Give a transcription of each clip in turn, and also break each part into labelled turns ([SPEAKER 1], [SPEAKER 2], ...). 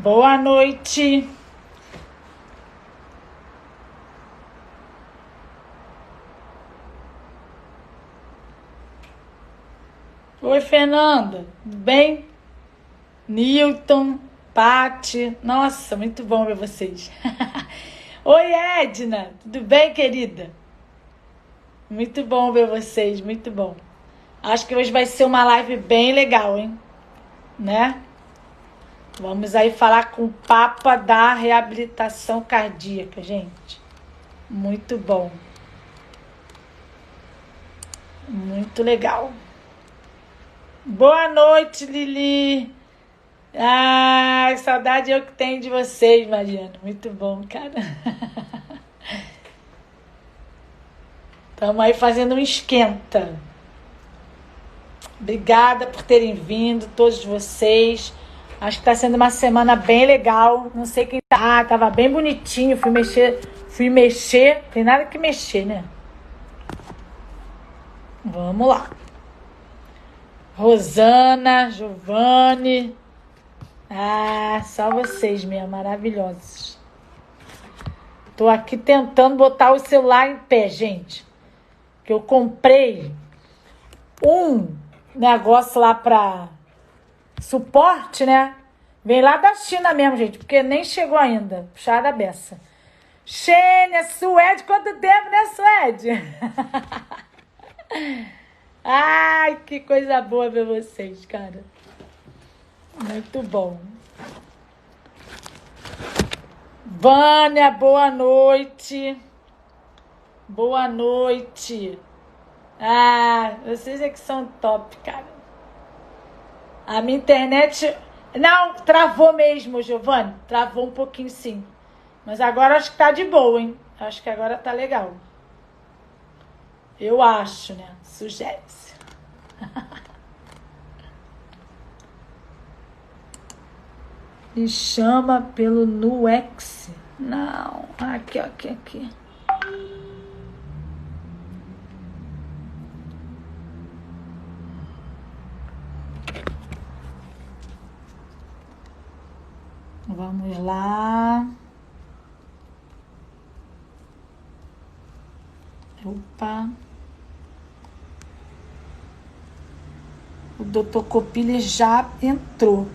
[SPEAKER 1] Boa noite. Oi, Fernanda. Tudo bem? Newton, Pati. Nossa, muito bom ver vocês. Oi, Edna. Tudo bem, querida? Muito bom ver vocês, muito bom. Acho que hoje vai ser uma live bem legal, hein? Né? Vamos aí falar com o Papa da reabilitação cardíaca, gente. Muito bom. Muito legal. Boa noite, Lili. Ah, saudade eu que tenho de vocês, Mariana. Muito bom, cara. Estamos aí fazendo um esquenta. Obrigada por terem vindo, todos vocês. Acho que está sendo uma semana bem legal. Não sei quem tá. Ah, tava bem bonitinho. Fui mexer. Tem nada que mexer, né? Vamos lá. Rosana, Giovanni. Ah, só vocês mesmo, maravilhosos. Tô aqui tentando botar o celular em pé, gente. Que eu comprei um negócio lá para suporte, né? Vem lá da China mesmo, gente, porque nem chegou ainda. Puxada a beça. Xênia, Suede, quanto tempo, né, Suede? Ai, que coisa boa ver vocês, cara. Muito bom. Vânia, boa noite. Boa noite. Ah, vocês é que são top, cara. A minha internet... Não, travou mesmo, Giovanni. Travou um pouquinho, sim. Mas agora acho que tá de boa, hein? Acho que agora tá legal. Eu acho, né? Sugere-se. Me chama pelo Nuex. Não. Aqui. Vamos lá. Opa. O Dr. Copile já entrou.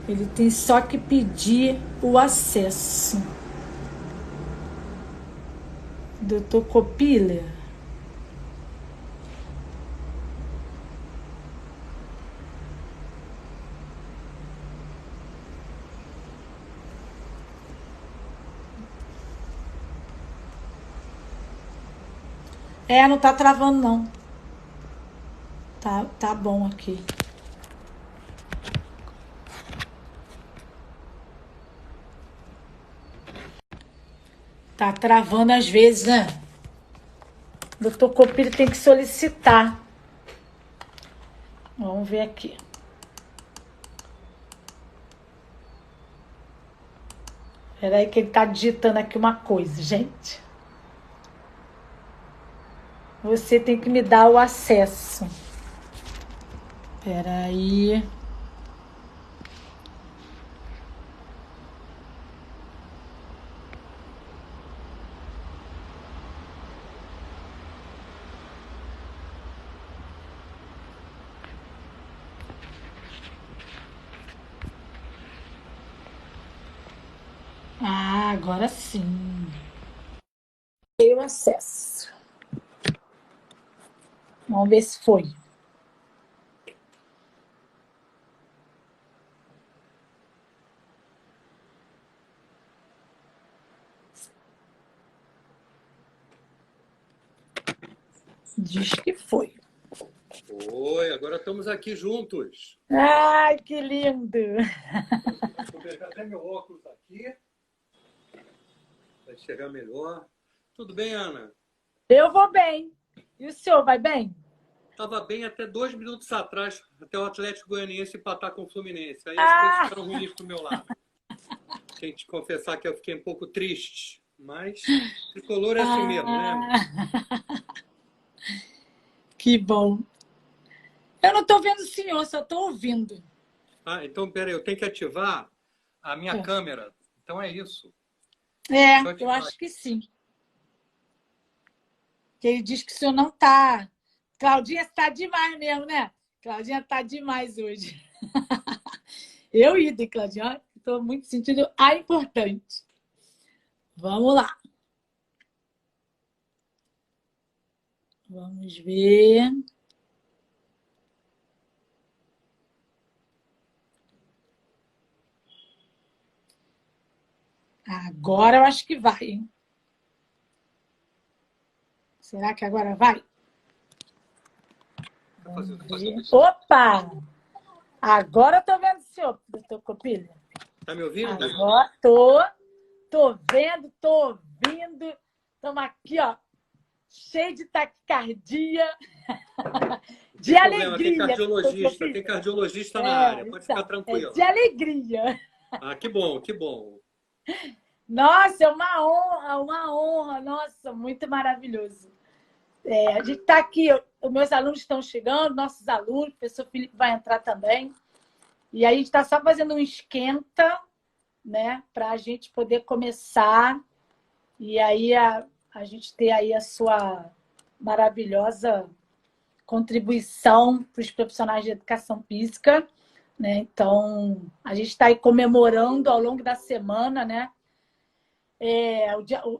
[SPEAKER 1] Ele tem só que pedir o acesso. Dr. Copile. Não tá travando, não. Tá bom aqui. Tá travando às vezes, né? Doutor Copilho tem que solicitar. Vamos ver aqui. Peraí que ele tá digitando aqui uma coisa, gente. Você tem que me dar o acesso. Peraí. Ah, agora sim. Dei o acesso. Vamos ver se foi. Diz que foi.
[SPEAKER 2] Oi, agora estamos aqui juntos.
[SPEAKER 1] Ai, que lindo!
[SPEAKER 2] Vou pegar até meu óculos aqui. Vai chegar melhor. Tudo bem, Ana?
[SPEAKER 1] Eu vou bem. E o senhor vai bem?
[SPEAKER 2] Estava bem até 2 minutos atrás, até o Atlético Goianiense empatar com o Fluminense. Aí as coisas ficaram ruins pro meu lado. Tenho que te confessar que eu fiquei um pouco triste. Mas tricolor é assim mesmo, né?
[SPEAKER 1] Que bom. Eu não tô vendo o senhor, só tô ouvindo.
[SPEAKER 2] Ah, então, peraí, eu tenho que ativar a minha câmera. Então é isso.
[SPEAKER 1] Eu acho que sim. Que ele diz que o senhor não está. Claudinha está demais mesmo, né? Claudinha está demais hoje. Eu idem, Claudinha. Estou muito sentindo a importante. Vamos lá. Vamos ver. Agora eu acho que vai, hein? Será que agora vai? Opa! Agora eu tô vendo o senhor, doutor Copilha.
[SPEAKER 2] Tá me ouvindo?
[SPEAKER 1] Agora tô vendo, tô ouvindo. Estamos aqui, ó, cheio de taquicardia, de alegria.
[SPEAKER 2] Tem cardiologista na área, pode ficar tranquilo.
[SPEAKER 1] De alegria.
[SPEAKER 2] Ah, que bom, que bom.
[SPEAKER 1] Nossa, é uma honra. Nossa, muito maravilhoso. A gente está aqui, os meus alunos estão chegando, nossos alunos, o professor Felipe vai entrar também. E aí a gente está só fazendo um esquenta, né, para a gente poder começar. E aí a gente ter aí a sua maravilhosa contribuição para os profissionais de educação física, né? Então, a gente está aí comemorando ao longo da semana, né?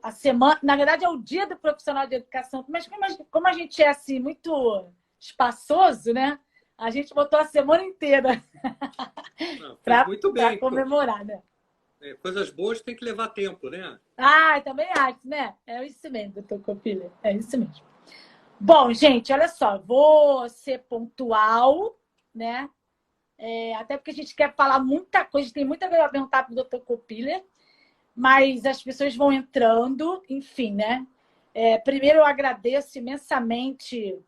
[SPEAKER 1] A semana, na verdade, é o dia do profissional de educação, mas como a gente é assim, muito espaçoso, né? A gente botou a semana inteira para comemorar, né?
[SPEAKER 2] Coisas boas tem que levar tempo, né?
[SPEAKER 1] Também acho, né? É isso mesmo, doutor Copilha. É isso mesmo. Bom, gente, olha só, vou ser pontual, né? Até porque a gente quer falar muita coisa, tem muita coisa para perguntar para o doutor Copilha, mas as pessoas vão entrando, enfim, né? Primeiro, eu agradeço imensamente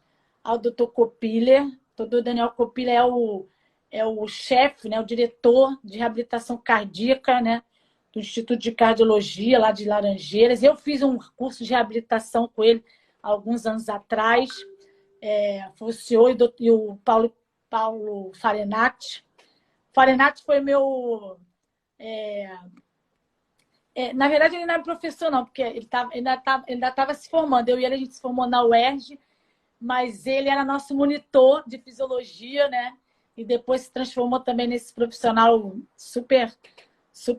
[SPEAKER 1] ao doutor Copilha. O doutor Daniel Copilha é o chefe, né? O diretor de reabilitação cardíaca, né? Do Instituto de Cardiologia, lá de Laranjeiras. Eu fiz um curso de reabilitação com ele há alguns anos atrás. Foi o senhor e o Paulo Farenati. Farenati foi meu... na verdade, ele não é professor, não, porque ele ainda estava se formando. Eu e ele, a gente se formou na UERJ, mas ele era nosso monitor de fisiologia, né? E depois se transformou também nesse profissional super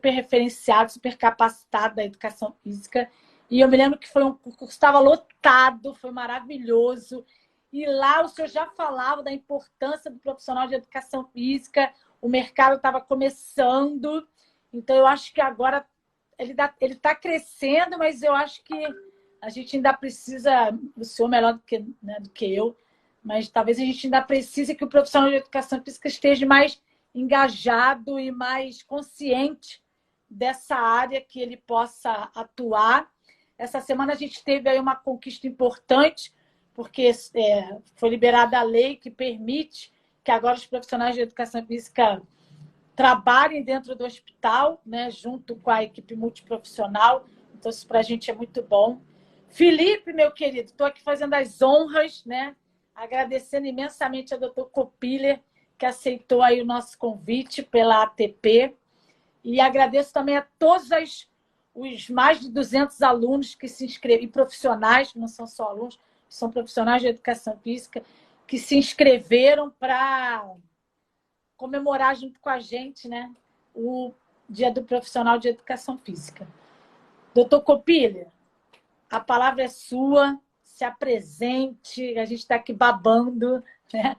[SPEAKER 1] referenciado, super capacitado da educação física. E eu me lembro que foi um curso que estava lotado, foi maravilhoso. E lá o senhor já falava da importância do profissional de educação física, o mercado estava começando. Então, eu acho que agora ele está crescendo, mas eu acho que a gente ainda precisa, o senhor melhor do que eu, mas talvez a gente ainda precise que o profissional de educação física esteja mais engajado e mais consciente dessa área que ele possa atuar. Essa semana a gente teve aí uma conquista importante, porque foi liberada a lei que permite que agora os profissionais de educação física trabalhem dentro do hospital, né, junto com a equipe multiprofissional. Então, isso para a gente é muito bom. Felipe, meu querido, estou aqui fazendo as honras, né, agradecendo imensamente ao doutor Copilha, que aceitou aí o nosso convite pela ATP. E agradeço também a todos os mais de 200 alunos que se inscreveram, e profissionais, que não são só alunos, são profissionais de educação física, que se inscreveram para comemorar junto com a gente, né, o Dia do Profissional de Educação Física. Doutor Copilha, a palavra é sua, se apresente, a gente está aqui babando, né?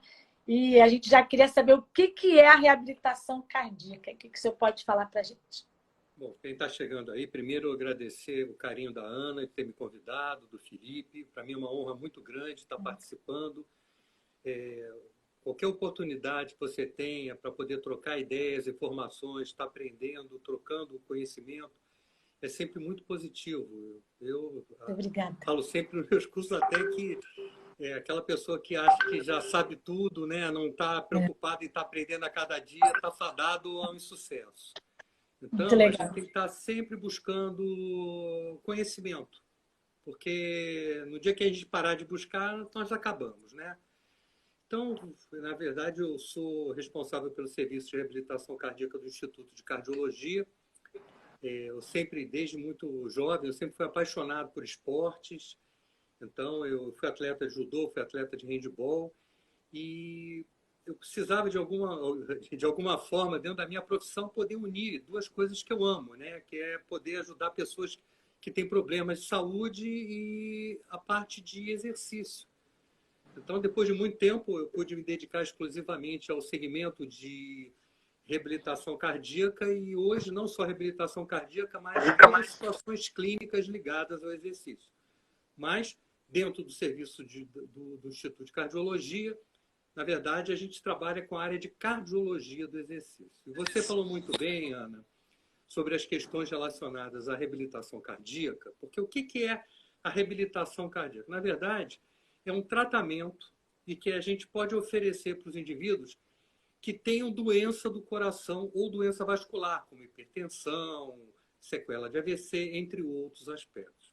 [SPEAKER 1] E a gente já queria saber o que é a reabilitação cardíaca. O que o senhor pode falar para a gente?
[SPEAKER 2] Bom, quem está chegando aí, primeiro agradecer o carinho da Ana de ter me convidado, do Felipe. Para mim é uma honra muito grande estar participando. Qualquer oportunidade que você tenha para poder trocar ideias, informações, estar aprendendo, trocando conhecimento, é sempre muito positivo. Eu falo sempre nos meus cursos até que aquela pessoa que acha que já sabe tudo, né, não está preocupada em estar aprendendo a cada dia, está fadado ao insucesso. Então, a gente tem que estar sempre buscando conhecimento, porque no dia que a gente parar de buscar, nós acabamos, né? Então, na verdade, eu sou responsável pelo serviço de reabilitação cardíaca do Instituto de Cardiologia. Eu sempre, desde muito jovem, eu sempre fui apaixonado por esportes. Então, eu fui atleta de judô, fui atleta de handebol e eu precisava de alguma forma, dentro da minha profissão, poder unir duas coisas que eu amo, né? Que é poder ajudar pessoas que têm problemas de saúde e a parte de exercício. Então, depois de muito tempo, eu pude me dedicar exclusivamente ao segmento de reabilitação cardíaca e hoje não só reabilitação cardíaca, mas todas as situações clínicas ligadas ao exercício. Mas, dentro do serviço do Instituto de Cardiologia, na verdade, a gente trabalha com a área de cardiologia do exercício. E você falou muito bem, Ana, sobre as questões relacionadas à reabilitação cardíaca, porque o que é a reabilitação cardíaca? Na verdade, é um tratamento e que a gente pode oferecer para os indivíduos que tenham doença do coração ou doença vascular, como hipertensão, sequela de AVC, entre outros aspectos.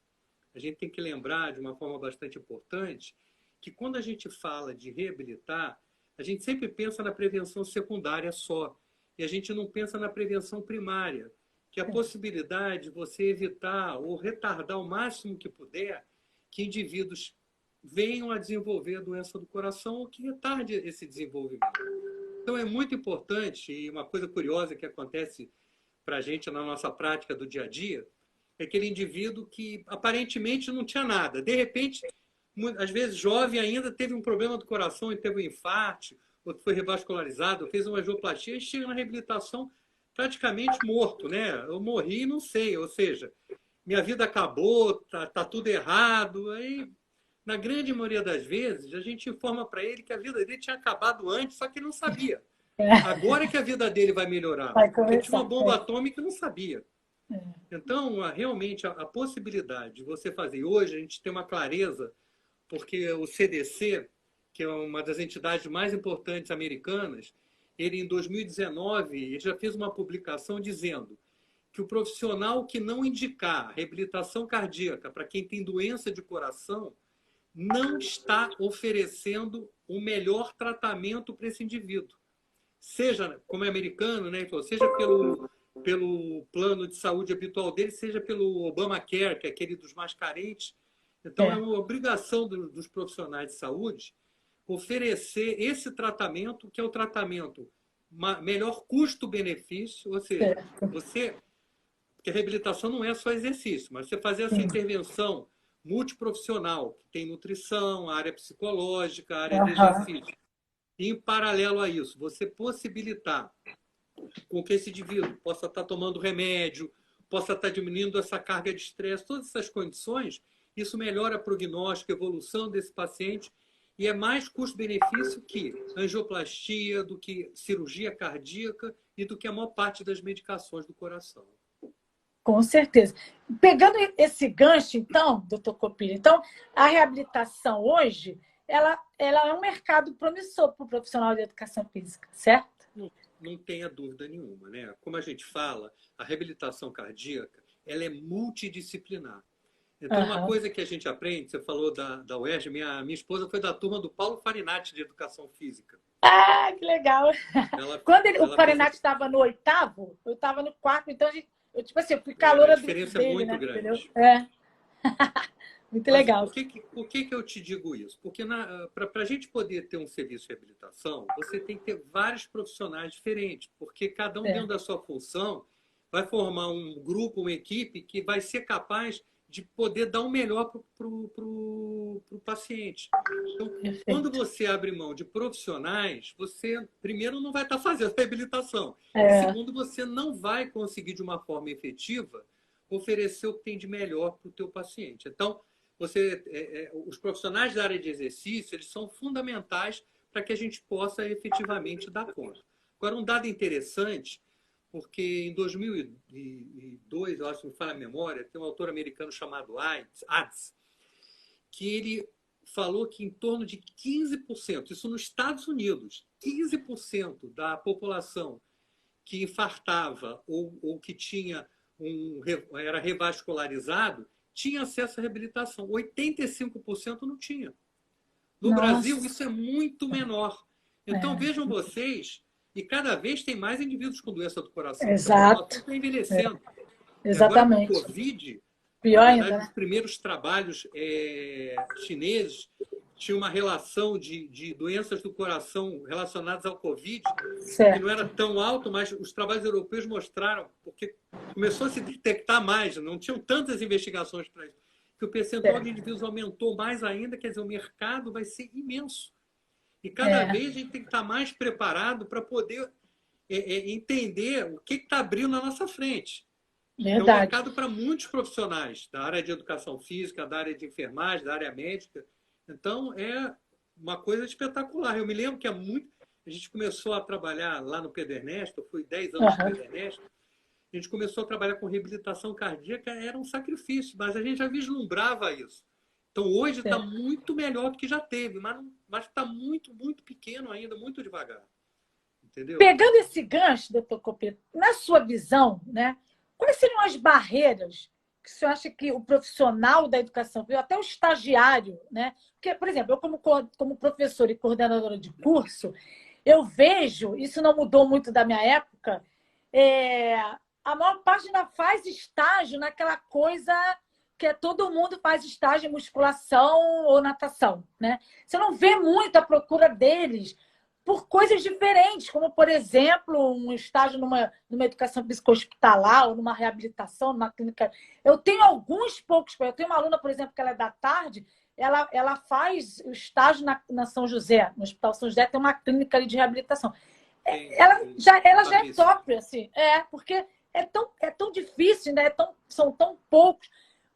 [SPEAKER 2] A gente tem que lembrar, de uma forma bastante importante, que quando a gente fala de reabilitar, a gente sempre pensa na prevenção secundária só, e a gente não pensa na prevenção primária, que é a possibilidade de você evitar ou retardar o máximo que puder que indivíduos venham a desenvolver a doença do coração ou que retarde esse desenvolvimento. Então é muito importante, e uma coisa curiosa que acontece para a gente na nossa prática do dia a dia, é aquele indivíduo que aparentemente não tinha nada. De repente, às vezes jovem ainda, teve um problema do coração e teve um infarto, ou foi revascularizado, ou fez uma angioplastia e chega na reabilitação praticamente morto, né? Eu morri e não sei, ou seja, minha vida acabou, tá tudo errado. Aí, na grande maioria das vezes, a gente informa para ele que a vida dele tinha acabado antes, só que ele não sabia. Agora é que a vida dele vai melhorar,
[SPEAKER 1] Vai
[SPEAKER 2] porque tinha uma
[SPEAKER 1] começar.
[SPEAKER 2] bomba atômica e não sabia. Então, realmente, a possibilidade de você fazer. Hoje, a gente tem uma clareza, porque o CDC, que é uma das entidades mais importantes americanas, ele, em 2019, ele já fez uma publicação dizendo que o profissional que não indicar reabilitação cardíaca para quem tem doença de coração não está oferecendo o melhor tratamento para esse indivíduo. Seja, como é americano, né, seja pelo plano de saúde habitual dele, seja pelo Obamacare, que é aquele dos mais carentes. Então, é uma obrigação dos profissionais de saúde oferecer esse tratamento, que é o tratamento melhor custo-benefício, ou seja, porque a reabilitação não é só exercício, mas você fazer essa intervenção multiprofissional, que tem nutrição, área psicológica, área de exercício. E, em paralelo a isso, você possibilitar com que esse indivíduo possa estar tomando remédio, possa estar diminuindo essa carga de estresse, todas essas condições, isso melhora a prognóstico, a evolução desse paciente e é mais custo-benefício que angioplastia, do que cirurgia cardíaca e do que a maior parte das medicações do coração.
[SPEAKER 1] Com certeza. Pegando esse gancho, então, doutor Copini, então, a reabilitação hoje, ela é um mercado promissor para o profissional de educação física, certo?
[SPEAKER 2] Não tenha dúvida nenhuma, né? Como a gente fala, a reabilitação cardíaca, ela é multidisciplinar. Então, uma coisa que a gente aprende, você falou da UERJ, minha esposa foi da turma do Paulo Farinati de Educação Física.
[SPEAKER 1] Ah, que legal! Quando o Farinati estava no 8º, eu estava no 4º, então eu fui caloura dele.
[SPEAKER 2] A diferença é muito grande.
[SPEAKER 1] Muito legal.
[SPEAKER 2] Por que eu te digo isso? Porque para a gente poder ter um serviço de reabilitação, você tem que ter vários profissionais diferentes, porque cada um dentro da sua função vai formar um grupo, uma equipe que vai ser capaz de poder dar o melhor para o paciente. Então, quando você abre mão de profissionais, você, primeiro, não vai estar fazendo reabilitação. Segundo, você não vai conseguir, de uma forma efetiva, oferecer o que tem de melhor para o teu paciente. Então, os profissionais da área de exercício, eles são fundamentais para que a gente possa efetivamente dar conta. Agora, um dado interessante, porque em 2002, eu acho que me falha a memória, tem um autor americano chamado Adz, que ele falou que em torno de 15%, isso nos Estados Unidos, 15% da população que infartava ou que era revascularizado, tinha acesso à reabilitação. 85% não tinha. No Brasil,
[SPEAKER 1] Nossa.
[SPEAKER 2] isso é muito menor. Então,
[SPEAKER 1] É.
[SPEAKER 2] vejam vocês, e cada vez tem mais indivíduos com doença do coração, porque a população
[SPEAKER 1] Exato.
[SPEAKER 2] está envelhecendo. E agora com o
[SPEAKER 1] Exatamente.
[SPEAKER 2] Covid,
[SPEAKER 1] Pior
[SPEAKER 2] na
[SPEAKER 1] ainda,
[SPEAKER 2] verdade, os
[SPEAKER 1] né?
[SPEAKER 2] primeiros trabalhos chineses tinham uma relação de doenças do coração relacionadas ao Covid, que não
[SPEAKER 1] Certo.
[SPEAKER 2] era tão alto, mas os trabalhos europeus mostraram, porque começou a se detectar mais, não tinham tantas investigações para isso, que o percentual de
[SPEAKER 1] Certo.
[SPEAKER 2] indivíduos aumentou mais ainda, quer dizer, o mercado vai ser imenso. E cada
[SPEAKER 1] É,
[SPEAKER 2] vez a gente tem que estar mais preparado para poder entender o que está abrindo na nossa frente. É um
[SPEAKER 1] verdade.
[SPEAKER 2] mercado para muitos profissionais da área de educação física, da área de enfermagem, da área médica. Então, é uma coisa espetacular. Eu me lembro que a gente começou a trabalhar lá no Pedro Ernesto, eu fui 10 anos no
[SPEAKER 1] Aham.
[SPEAKER 2] Pedro Ernesto, a gente começou a trabalhar com reabilitação cardíaca, era um sacrifício, mas a gente já vislumbrava isso. Então, hoje está
[SPEAKER 1] Certo.
[SPEAKER 2] muito melhor do que já teve, mas está muito, muito pequeno ainda, muito devagar. Entendeu?
[SPEAKER 1] Pegando esse gancho, doutor Copito, na sua visão, né, quais seriam as barreiras que o senhor acha que o profissional da educação, até o estagiário, né? Porque, por exemplo, eu como professora e coordenadora de curso, eu vejo, isso não mudou muito da minha época, a maior parte ainda faz estágio naquela coisa que todo mundo faz estágio em musculação ou natação, né? Você não vê muito a procura deles por coisas diferentes, como, por exemplo, um estágio numa educação psicohospitalar ou numa reabilitação, numa clínica. Eu tenho alguns poucos. Eu tenho uma aluna, por exemplo, que ela é da tarde, ela faz o estágio na São José, no Hospital São José, tem uma clínica ali de reabilitação.
[SPEAKER 2] Sim, sim.
[SPEAKER 1] Ela já é
[SPEAKER 2] Fabrício.
[SPEAKER 1] top, assim, porque é tão difícil, né? São tão poucos.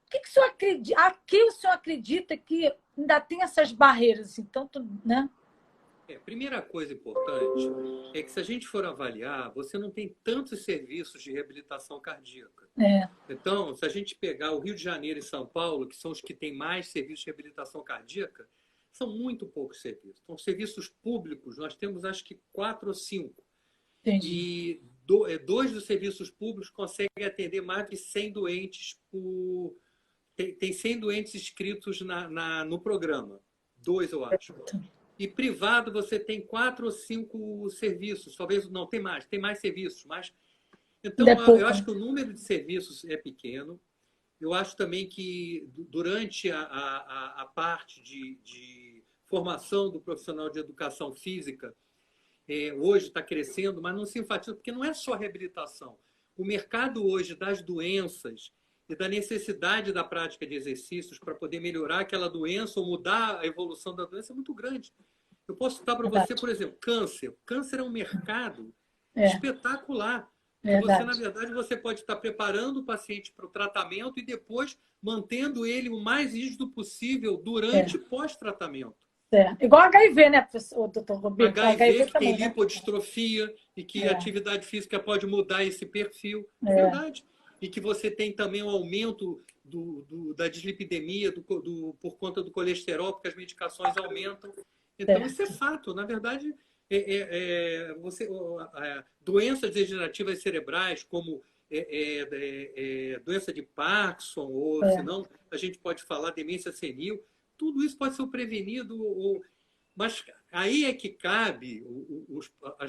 [SPEAKER 1] O que o senhor acredita? Aqui o senhor acredita que ainda tem essas barreiras, assim, tanto, né?
[SPEAKER 2] Primeira coisa importante é que se a gente for avaliar, você não tem tantos serviços de reabilitação cardíaca.
[SPEAKER 1] É,
[SPEAKER 2] Então, se a gente pegar o Rio de Janeiro e São Paulo, que são os que têm mais serviços de reabilitação cardíaca, são muito poucos serviços. Então, serviços públicos, nós temos acho que 4 ou 5.
[SPEAKER 1] entendi.
[SPEAKER 2] E dois dos serviços públicos conseguem atender mais de 100 doentes por... Tem 100 doentes inscritos no programa. 2, eu acho. E privado você tem 4 ou 5 serviços, talvez não, tem mais serviços, mas
[SPEAKER 1] Ainda é
[SPEAKER 2] então eu
[SPEAKER 1] pouco,
[SPEAKER 2] acho
[SPEAKER 1] né?
[SPEAKER 2] que o número de serviços é pequeno. Eu acho também que durante a parte de formação do profissional de educação física, hoje está crescendo, mas não se enfatiza, porque não é só reabilitação. O mercado hoje das doenças e da necessidade da prática de exercícios para poder melhorar aquela doença ou mudar a evolução da doença é muito grande. Eu posso citar para você,
[SPEAKER 1] Verdade.
[SPEAKER 2] por exemplo, câncer. Câncer é um mercado
[SPEAKER 1] É,
[SPEAKER 2] espetacular, que você, na
[SPEAKER 1] verdade.
[SPEAKER 2] verdade, você pode estar preparando o paciente para o tratamento e depois mantendo ele o mais rígido possível durante
[SPEAKER 1] É,
[SPEAKER 2] e pós-tratamento.
[SPEAKER 1] Igual HIV, né, professor, doutor Roberto?
[SPEAKER 2] HIV,
[SPEAKER 1] HIV
[SPEAKER 2] que tem
[SPEAKER 1] também, né?
[SPEAKER 2] lipodistrofia e que a
[SPEAKER 1] É,
[SPEAKER 2] atividade física pode mudar esse perfil. É
[SPEAKER 1] é,
[SPEAKER 2] verdade. E que você tem também um aumento da dislipidemia por conta do colesterol, porque as medicações aumentam. Então, isso é
[SPEAKER 1] certo.
[SPEAKER 2] fato. Na verdade, doenças degenerativas cerebrais, como doença de Parkinson, ou
[SPEAKER 1] É,
[SPEAKER 2] se não, a gente pode falar demência senil, tudo isso pode ser prevenido. Mas aí é que cabe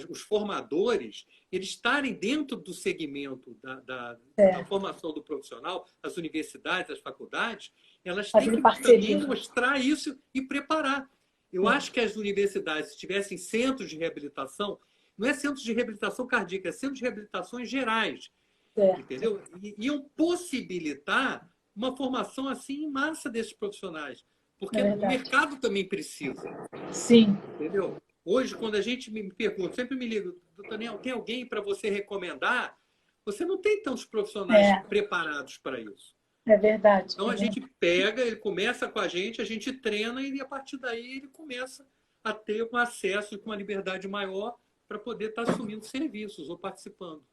[SPEAKER 2] os formadores eles estarem dentro do segmento da
[SPEAKER 1] certo.
[SPEAKER 2] formação do profissional, as universidades, as faculdades, elas têm
[SPEAKER 1] Fazendo
[SPEAKER 2] que também
[SPEAKER 1] parceria.
[SPEAKER 2] mostrar isso e preparar. Eu
[SPEAKER 1] É,
[SPEAKER 2] acho que as universidades, se tivessem centros de reabilitação, não é centros de reabilitação cardíaca, é centros de reabilitações gerais,
[SPEAKER 1] certo.
[SPEAKER 2] entendeu? Iam possibilitar uma formação assim em massa desses profissionais,
[SPEAKER 1] É
[SPEAKER 2] porque o
[SPEAKER 1] verdade.
[SPEAKER 2] mercado também precisa,
[SPEAKER 1] Sim,
[SPEAKER 2] entendeu? Hoje, quando a gente me pergunta, sempre me liga, doutor Daniel, tem alguém para você recomendar? Você não tem tantos profissionais
[SPEAKER 1] é,
[SPEAKER 2] preparados para isso.
[SPEAKER 1] é verdade.
[SPEAKER 2] Então
[SPEAKER 1] É
[SPEAKER 2] a
[SPEAKER 1] verdade.
[SPEAKER 2] gente pega, ele começa com a gente treina e a partir daí ele começa a ter um acesso com uma liberdade maior para poder estar assumindo serviços ou participando.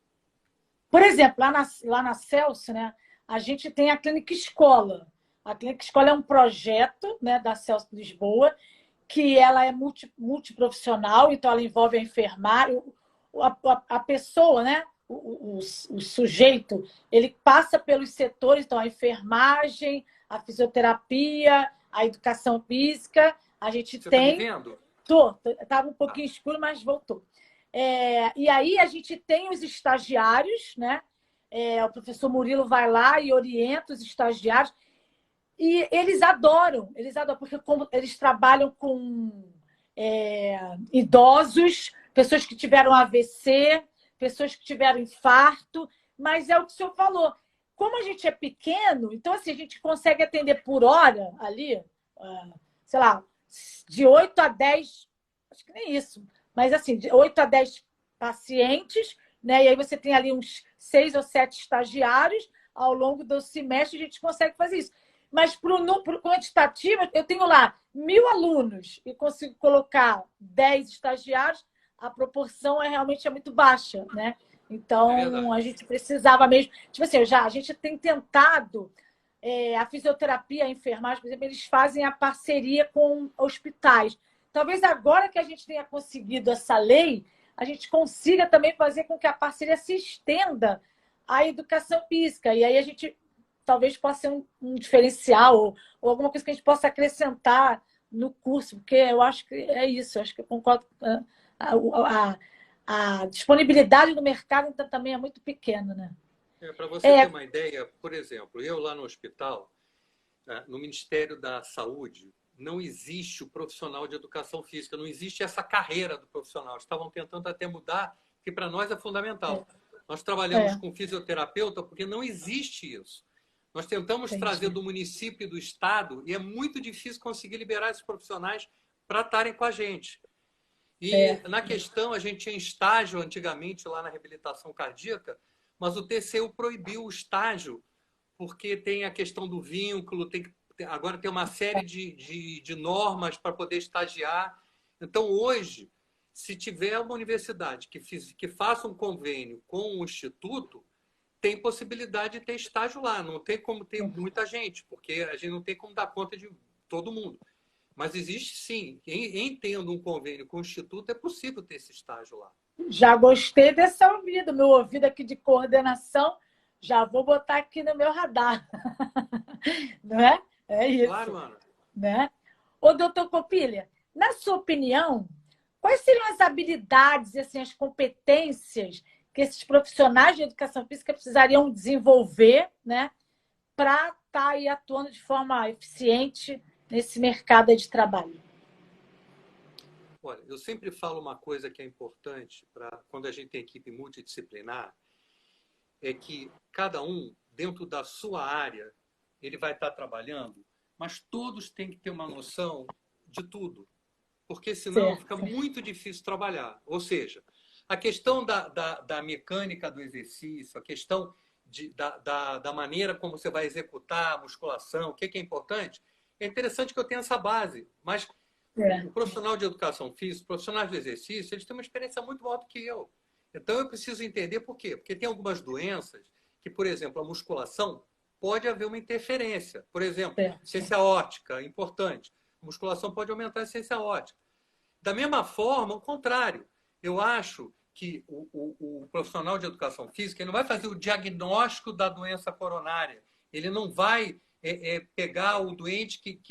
[SPEAKER 1] Por exemplo, lá na Celso, né, a gente tem a Clínica Escola. A Clínica Escola é um projeto, né, da Celso Lisboa, que ela é multiprofissional, então ela envolve a enfermagem, a pessoa, né? O sujeito, ele passa pelos setores, então a enfermagem, a fisioterapia, a educação física, A gente
[SPEAKER 2] Você está me
[SPEAKER 1] tem...
[SPEAKER 2] vendo?
[SPEAKER 1] Estava um pouquinho escuro, mas voltou. E aí a gente tem os estagiários, né? O professor Murilo vai lá e orienta os estagiários. E eles adoram, porque como eles trabalham com idosos, pessoas que tiveram AVC, pessoas que tiveram infarto, mas é o que o senhor falou. Como a gente é pequeno, então assim, a gente consegue atender por hora ali, sei lá, de 8 a 10, acho que nem isso, mas assim, de 8 a 10 pacientes, né? E aí você tem ali uns 6 ou 7 estagiários, ao longo do semestre a gente consegue fazer isso. Mas para o quantitativo, eu tenho lá 1.000 alunos e consigo colocar 10 estagiários, a proporção realmente muito baixa, né? Então, a gente precisava mesmo... Tipo assim, a gente tem tentado... a fisioterapia, a enfermagem, por exemplo, eles fazem a parceria com hospitais. Talvez agora que a gente tenha conseguido essa lei, a gente consiga também fazer com que a parceria se estenda à educação física. E aí a gente talvez possa ser um diferencial ou alguma coisa que a gente possa acrescentar no curso, porque eu acho que é isso, eu acho que eu concordo. A disponibilidade no mercado então, também é muito pequena, né?
[SPEAKER 2] Para você ter uma ideia, por exemplo, eu lá no hospital, no Ministério da Saúde, não existe o profissional de educação física, não existe essa carreira do profissional. Estavam tentando até mudar, que para nós é fundamental. Nós trabalhamos com fisioterapeuta porque não existe isso. Nós tentamos trazer do município e do estado e é muito difícil conseguir liberar esses profissionais para estarem com a gente. E na questão, a gente tinha estágio antigamente lá na reabilitação cardíaca, mas o TCU proibiu o estágio porque tem a questão do vínculo, agora tem uma série de normas para poder estagiar. Então, hoje, se tiver uma universidade que faça um convênio com o Instituto, tem possibilidade de ter estágio lá. Não tem como ter muita gente, porque a gente não tem como dar conta de todo mundo. Mas existe sim. Em tendo um convênio com o Instituto, é possível ter esse estágio lá.
[SPEAKER 1] Já gostei dessa ouvido. Meu ouvido aqui de coordenação, já vou botar aqui no meu radar. Não é? É isso.
[SPEAKER 2] Claro, Ana.
[SPEAKER 1] Né? Ô, doutor Copilha, na sua opinião, quais seriam as habilidades e assim, as competências que esses profissionais de educação física precisariam desenvolver, né, para estar aí atuando de forma eficiente nesse mercado de trabalho?
[SPEAKER 2] Olha, eu sempre falo uma coisa que é importante para quando a gente tem equipe multidisciplinar, é que cada um, dentro da sua área, ele vai estar trabalhando, mas todos têm que ter uma noção de tudo, porque senão fica muito difícil trabalhar. Ou seja, a questão da mecânica do exercício, a questão da maneira como você vai executar a musculação, o que é importante, é interessante que eu tenha essa base, mas o profissional de educação física, o profissional de exercício, eles têm uma experiência muito maior do que eu. Então, eu preciso entender por quê. Porque tem algumas doenças que, por exemplo, a musculação pode haver uma interferência. Por exemplo, ciência óptica, importante. A musculação pode aumentar a ciência óptica. Da mesma forma, o contrário. Eu acho que o profissional de educação física ele não vai fazer o diagnóstico da doença coronária. Ele não vai pegar o doente que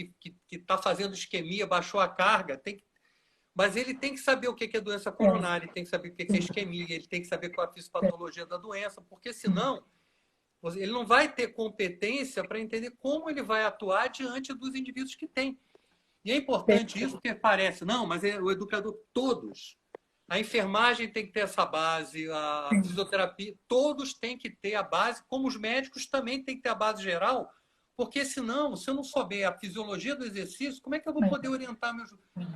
[SPEAKER 2] está fazendo isquemia, baixou a carga, mas ele tem que saber o que é doença coronária, ele tem que saber o que é isquemia, ele tem que saber qual é a fisiopatologia da doença, porque senão ele não vai ter competência para entender como ele vai atuar diante dos indivíduos que tem. E é importante isso, porque parece, não, mas é o educador, todos. A enfermagem tem que ter essa base, a fisioterapia, todos têm que ter a base, como os médicos também têm que ter a base geral, porque senão, se eu não souber a fisiologia do exercício, como é que eu vou poder orientar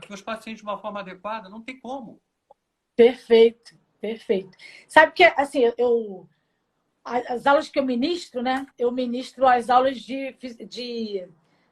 [SPEAKER 2] meus pacientes de uma forma adequada? Não tem como.
[SPEAKER 1] Perfeito, perfeito. Sabe que, assim, as aulas que eu ministro, né? Eu ministro as aulas de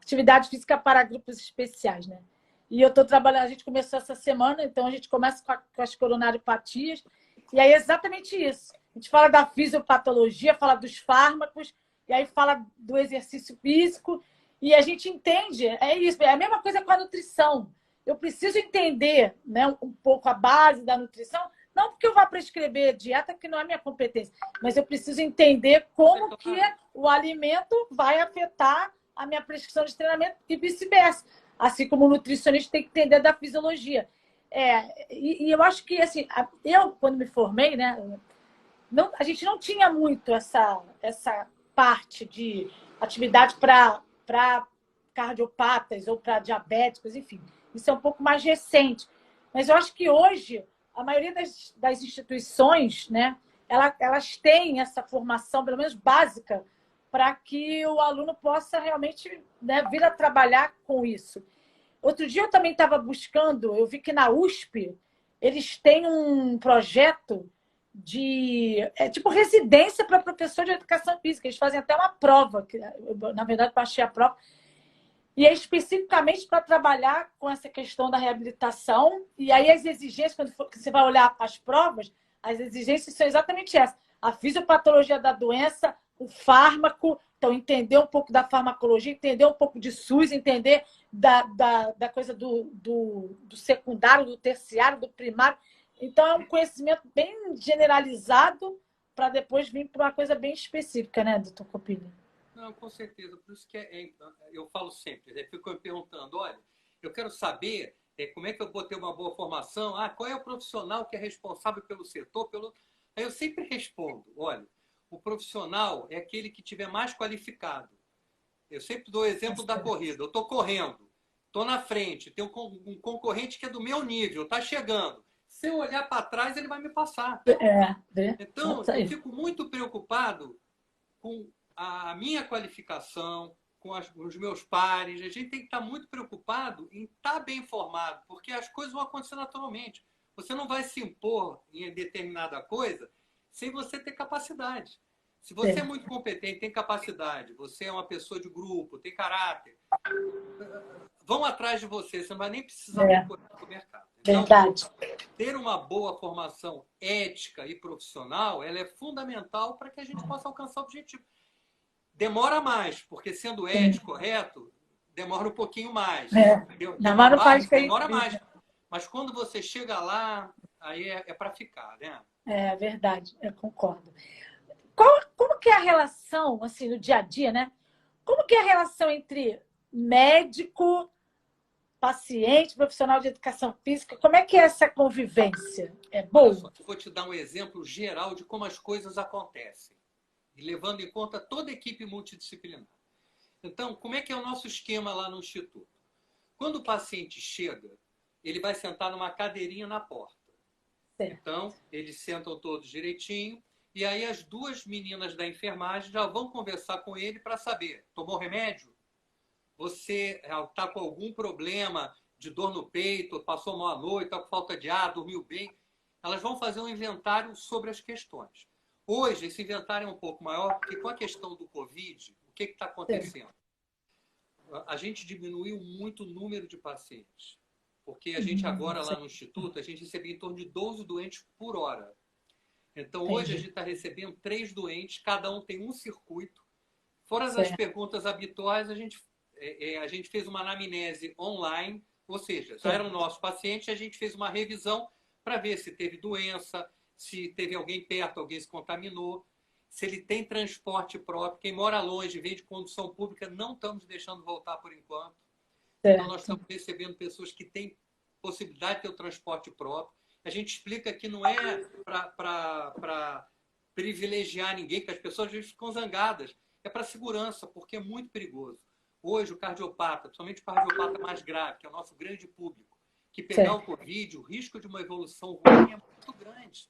[SPEAKER 1] atividade física para grupos especiais, né? E eu estou trabalhando, a gente começou essa semana, então a gente começa com as coronariopatias, e aí é exatamente isso. A gente fala da fisiopatologia, fala dos fármacos, e aí fala do exercício físico, e a gente entende, é isso, é a mesma coisa com a nutrição. Eu preciso entender, né, um pouco a base da nutrição, não porque eu vá prescrever dieta, que não é minha competência, mas eu preciso entender como que o alimento vai afetar a minha prescrição de treinamento e vice-versa. assim como o nutricionista tem que entender da fisiologia. E eu acho que, assim, eu, quando me formei, né, não, a gente não tinha muito essa parte de atividade para cardiopatas ou para diabéticos, enfim. Isso é um pouco mais recente. Mas eu acho que hoje, a maioria das instituições, né, elas têm essa formação, pelo menos básica, para que o aluno possa realmente, né, vir a trabalhar com isso. Outro dia eu também estava buscando, eu vi que na USP eles têm um projeto de tipo residência para professor de educação física. Eles fazem até uma prova, que eu, na verdade, baixei a prova, e é especificamente para trabalhar com essa questão da reabilitação. E aí as exigências, quando você vai olhar as provas, as exigências são exatamente essas. A fisiopatologia da doença, o fármaco, então entender um pouco da farmacologia, entender um pouco de SUS, entender da coisa do secundário, do terciário, do primário. Então é um conhecimento bem generalizado para depois vir para uma coisa bem específica, né, doutor Copini?
[SPEAKER 2] Não, com certeza. Por isso que eu falo sempre, né? Fico me perguntando, olha, eu quero saber como é que eu vou ter uma boa formação, qual é o profissional que é responsável pelo setor, Aí eu sempre respondo, olha, o profissional é aquele que tiver mais qualificado. Eu sempre dou o exemplo da corrida. Eu estou correndo, estou na frente, tem um concorrente que é do meu nível, está chegando. Se eu olhar para trás, ele vai me passar. Então, eu fico muito preocupado com a minha qualificação, com os meus pares. A gente tem que estar muito preocupado em estar bem informado, porque as coisas vão acontecer naturalmente. Você não vai se impor em determinada coisa sem você ter capacidade. Se você é muito competente, tem capacidade, você é uma pessoa de grupo, tem caráter, vão atrás de você, você não vai nem precisar procurar no mercado. Então,
[SPEAKER 1] Verdade.
[SPEAKER 2] ter uma boa formação ética e profissional, ela é fundamental para que a gente possa alcançar o objetivo. Demora mais, porque sendo ético, correto, demora um pouquinho mais. Demora mais. Mas quando você chega lá, aí é para ficar, né?
[SPEAKER 1] É verdade, eu concordo. Como que é a relação, assim, no dia a dia, né? Como que é a relação entre médico, paciente, profissional de educação física? Como é que é essa convivência? É boa?
[SPEAKER 2] Olha só, vou te dar um exemplo geral de como as coisas acontecem, e levando em conta toda a equipe multidisciplinar. Então, como é que é o nosso esquema lá no Instituto? Quando o paciente chega, ele vai sentar numa cadeirinha na porta. Então, eles sentam todos direitinho, e aí as duas meninas da enfermagem já vão conversar com ele para saber, tomou remédio? Você está com algum problema de dor no peito, passou mal à noite, está com falta de ar, dormiu bem? Elas vão fazer um inventário sobre as questões. Hoje, esse inventário é um pouco maior, porque com a questão do Covid, o que está acontecendo? A gente diminuiu muito o número de pacientes. Porque a gente agora, lá no Instituto, a gente recebe em torno de 12 doentes por hora. Então, hoje a gente está recebendo 3 doentes, cada um tem um circuito. Fora as perguntas habituais, a gente fez uma anamnese online, ou seja, já era o nosso paciente, a gente fez uma revisão para ver se teve doença, se teve alguém perto, alguém se contaminou, se ele tem transporte próprio. Quem mora longe, vem de condução pública, não estamos deixando voltar por enquanto. Então, nós estamos recebendo pessoas que têm possibilidade de ter o transporte próprio. A gente explica que não é para privilegiar ninguém, que as pessoas às vezes ficam zangadas. É para segurança, porque é muito perigoso. Hoje, o cardiopata, principalmente o cardiopata mais grave, que é o nosso grande público, que pegar o Covid, o risco de uma evolução ruim é muito grande.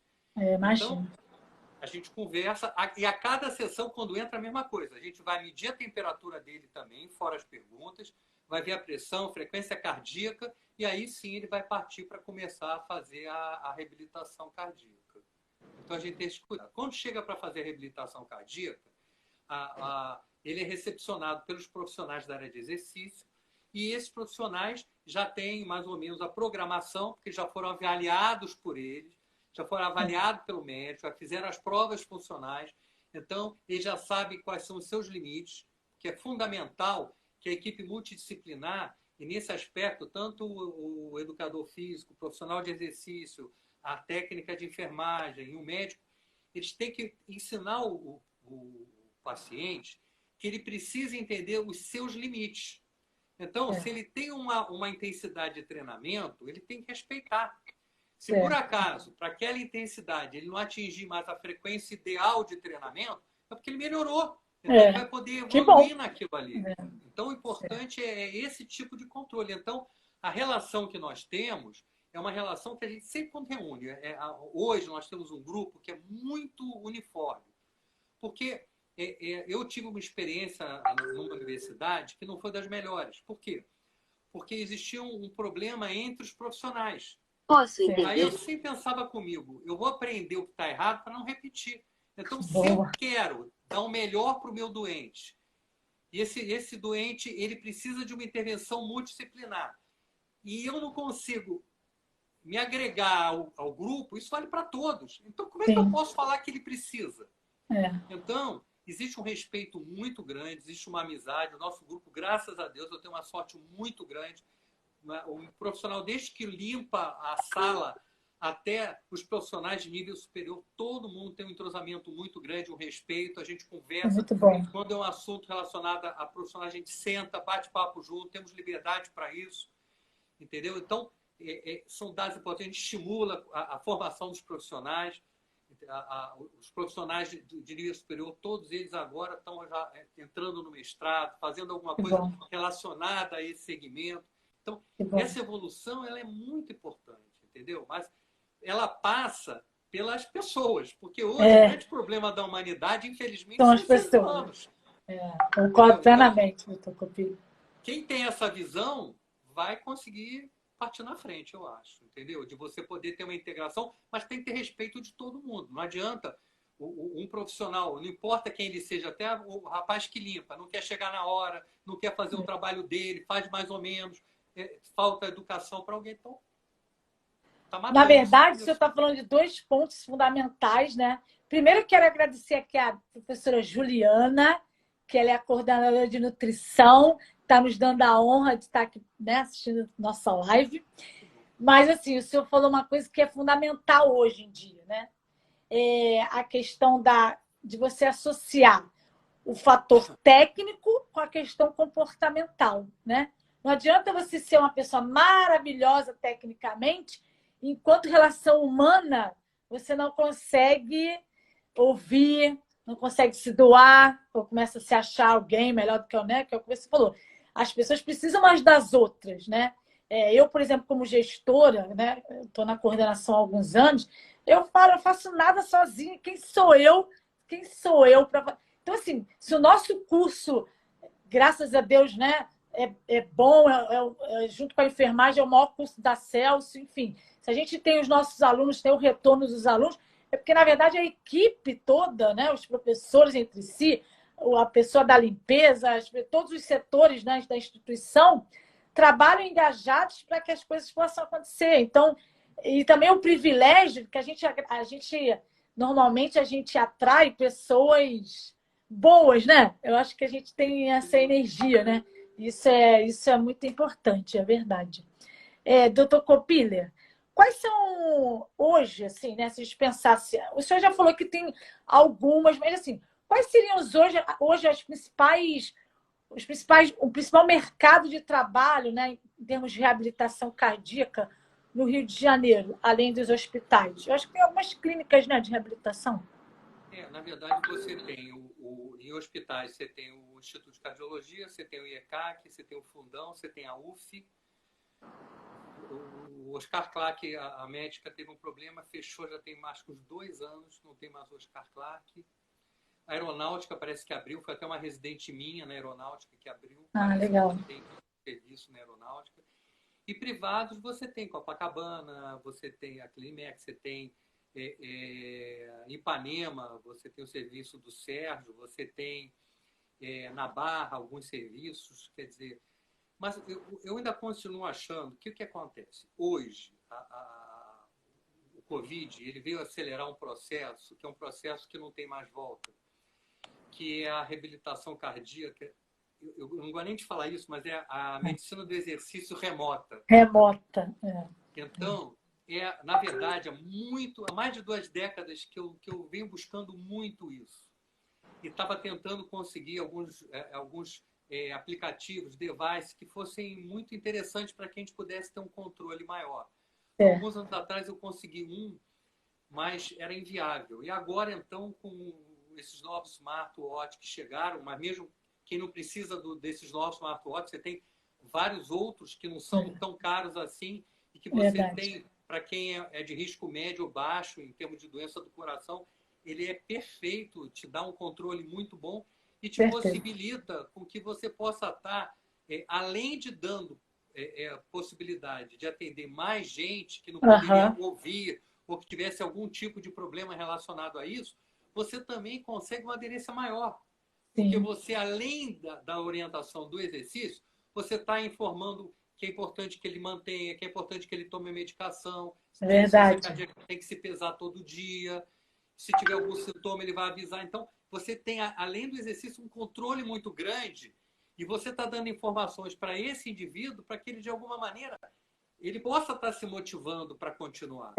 [SPEAKER 2] Então, a gente conversa, e a cada sessão, quando entra, a mesma coisa. A gente vai medir a temperatura dele também, fora as perguntas, vai ver a pressão, frequência cardíaca, e aí sim ele vai partir para começar a fazer a reabilitação cardíaca. Então a gente tem que cuidar. Quando chega para fazer a reabilitação cardíaca, ele é recepcionado pelos profissionais da área de exercício, e esses profissionais já têm mais ou menos a programação, porque já foram avaliados por eles, já foram avaliados pelo médico, já fizeram as provas funcionais, então ele já sabe quais são os seus limites, que é fundamental que a equipe multidisciplinar, e nesse aspecto, tanto o educador físico, o profissional de exercício, a técnica de enfermagem e o médico, eles têm que ensinar o paciente que ele precisa entender os seus limites. Então, se ele tem uma intensidade de treinamento, ele tem que respeitar. Se
[SPEAKER 1] É.
[SPEAKER 2] por acaso, para aquela intensidade, ele não atingir mais a frequência ideal de treinamento, é porque ele melhorou. Então, ele vai poder evoluir naquilo ali. Então, o importante é esse tipo de controle. Então, a relação que nós temos é uma relação que a gente sempre quando reúne. Hoje, nós temos um grupo que é muito uniforme. Porque eu tive uma experiência numa universidade que não foi das melhores. Por quê? Porque existia um problema entre os profissionais.
[SPEAKER 3] Posso entender.
[SPEAKER 2] Aí eu sempre pensava comigo, eu vou aprender o que está errado para não repetir. Então, se eu quero dar o melhor para o meu doente, e esse doente ele precisa de uma intervenção multidisciplinar, e eu não consigo me agregar ao grupo, isso vale para todos. Então, como é que eu posso falar que ele precisa? Então, existe um respeito muito grande, existe uma amizade. O nosso grupo, graças a Deus, eu tenho uma sorte muito grande. O profissional, desde que limpa a sala até os profissionais de nível superior, todo mundo tem um entrosamento muito grande, um respeito, a gente conversa.
[SPEAKER 1] Muito bom.
[SPEAKER 2] Quando é um assunto relacionado a profissionais, a gente senta, bate papo junto, temos liberdade para isso, entendeu? Então, são dados importantes, a gente estimula a formação dos profissionais. Os profissionais de nível superior, todos eles agora estão já entrando no mestrado, fazendo alguma coisa relacionada a esse segmento. Então, essa evolução ela é muito importante, entendeu? Mas ela passa pelas pessoas, porque hoje o grande problema da humanidade, infelizmente,
[SPEAKER 1] são as pessoas. Concordo plenamente, doutor Copilha.
[SPEAKER 2] Quem tem essa visão vai conseguir partir na frente, eu acho, entendeu? De você poder ter uma integração, mas tem que ter respeito de todo mundo. Não adianta um profissional, não importa quem ele seja, até o rapaz que limpa, não quer chegar na hora, não quer fazer o trabalho dele, faz mais ou menos, falta educação para alguém. Então, tá matando.
[SPEAKER 1] Na verdade, o senhor está falando de 2 pontos fundamentais, né? Primeiro, quero agradecer aqui a professora Juliana, que ela é a coordenadora de nutrição, está nos dando a honra de estar aqui, né, assistindo nossa live. Mas, assim, o senhor falou uma coisa que é fundamental hoje em dia, né? A questão de você associar o fator técnico com a questão comportamental, né? Não adianta você ser uma pessoa maravilhosa tecnicamente, enquanto relação humana você não consegue ouvir, não consegue se doar, ou começa a se achar alguém melhor do que eu, né? Que é o que você falou. As pessoas precisam mais das outras, né? Eu, por exemplo, como gestora, né? Estou na coordenação há alguns anos, eu faço nada sozinha. Quem sou eu? Quem sou eu para... Então, assim, se o nosso curso, graças a Deus, né? É bom, junto com a enfermagem, é o maior curso da Celso, enfim. Se a gente tem os nossos alunos, tem o retorno dos alunos, é porque, na verdade, a equipe toda, né? Os professores entre si, a pessoa da limpeza, todos os setores, né, da instituição trabalham engajados para que as coisas possam acontecer. Então, e também o privilégio que a gente normalmente a gente atrai pessoas boas, né? Eu acho que a gente tem essa energia, né? Isso é muito importante, é verdade. Doutor Coppiler, quais são hoje, assim, né? Se a gente pensasse, o senhor já falou que tem algumas, mas assim, quais seriam hoje o principal mercado de trabalho, né, em termos de reabilitação cardíaca no Rio de Janeiro, além dos hospitais? Eu acho que tem algumas clínicas, né, de reabilitação.
[SPEAKER 2] Na verdade, você tem em hospitais, você tem o Instituto de Cardiologia, você tem o IECAC, você tem o Fundão, você tem a UF. O Oscar Clark, a médica, teve um problema, fechou, já tem mais que uns 2 anos, não tem mais o Oscar Clark. A aeronáutica parece que abriu, foi até uma residente minha na aeronáutica que abriu.
[SPEAKER 1] Legal.
[SPEAKER 2] Tem serviço na aeronáutica. E privados você tem Copacabana, você tem a Climex, você tem Ipanema, você tem o serviço do Sérgio, você tem na Barra alguns serviços, quer dizer... Mas eu ainda continuo achando que o que acontece? Hoje, o Covid ele veio acelerar um processo, que é um processo que não tem mais volta, que é a reabilitação cardíaca. Eu não gosto nem de falar isso, mas é a medicina do exercício remota.
[SPEAKER 1] Remota.
[SPEAKER 2] Então, na verdade, há mais de 2 décadas que eu venho buscando muito isso. E estava tentando conseguir alguns aplicativos, devices, que fossem muito interessantes para que a gente pudesse ter um controle maior.
[SPEAKER 1] É.
[SPEAKER 2] Alguns anos atrás eu consegui um, mas era inviável. E agora, então, com esses novos smartwatches que chegaram, mas mesmo quem não precisa desses novos smartwatches, você tem vários outros que não são tão caros assim e que você
[SPEAKER 1] Verdade.
[SPEAKER 2] tem, para quem é de risco médio ou baixo, em termos de doença do coração, ele é perfeito, te dá um controle muito bom e te possibilita com que você possa estar, além de dando possibilidade de atender mais gente que não poderia ouvir ou que tivesse algum tipo de problema relacionado a isso, você também consegue uma aderência maior. Porque você, além da orientação do exercício, você está informando que é importante que ele mantenha, que é importante que ele tome a medicação.
[SPEAKER 1] Verdade.
[SPEAKER 2] Se tem que se pesar todo dia. Se tiver algum sintoma, ele vai avisar. Então, você tem, além do exercício, um controle muito grande e você está dando informações para esse indivíduo para que ele, de alguma maneira, ele possa estar se motivando para continuar.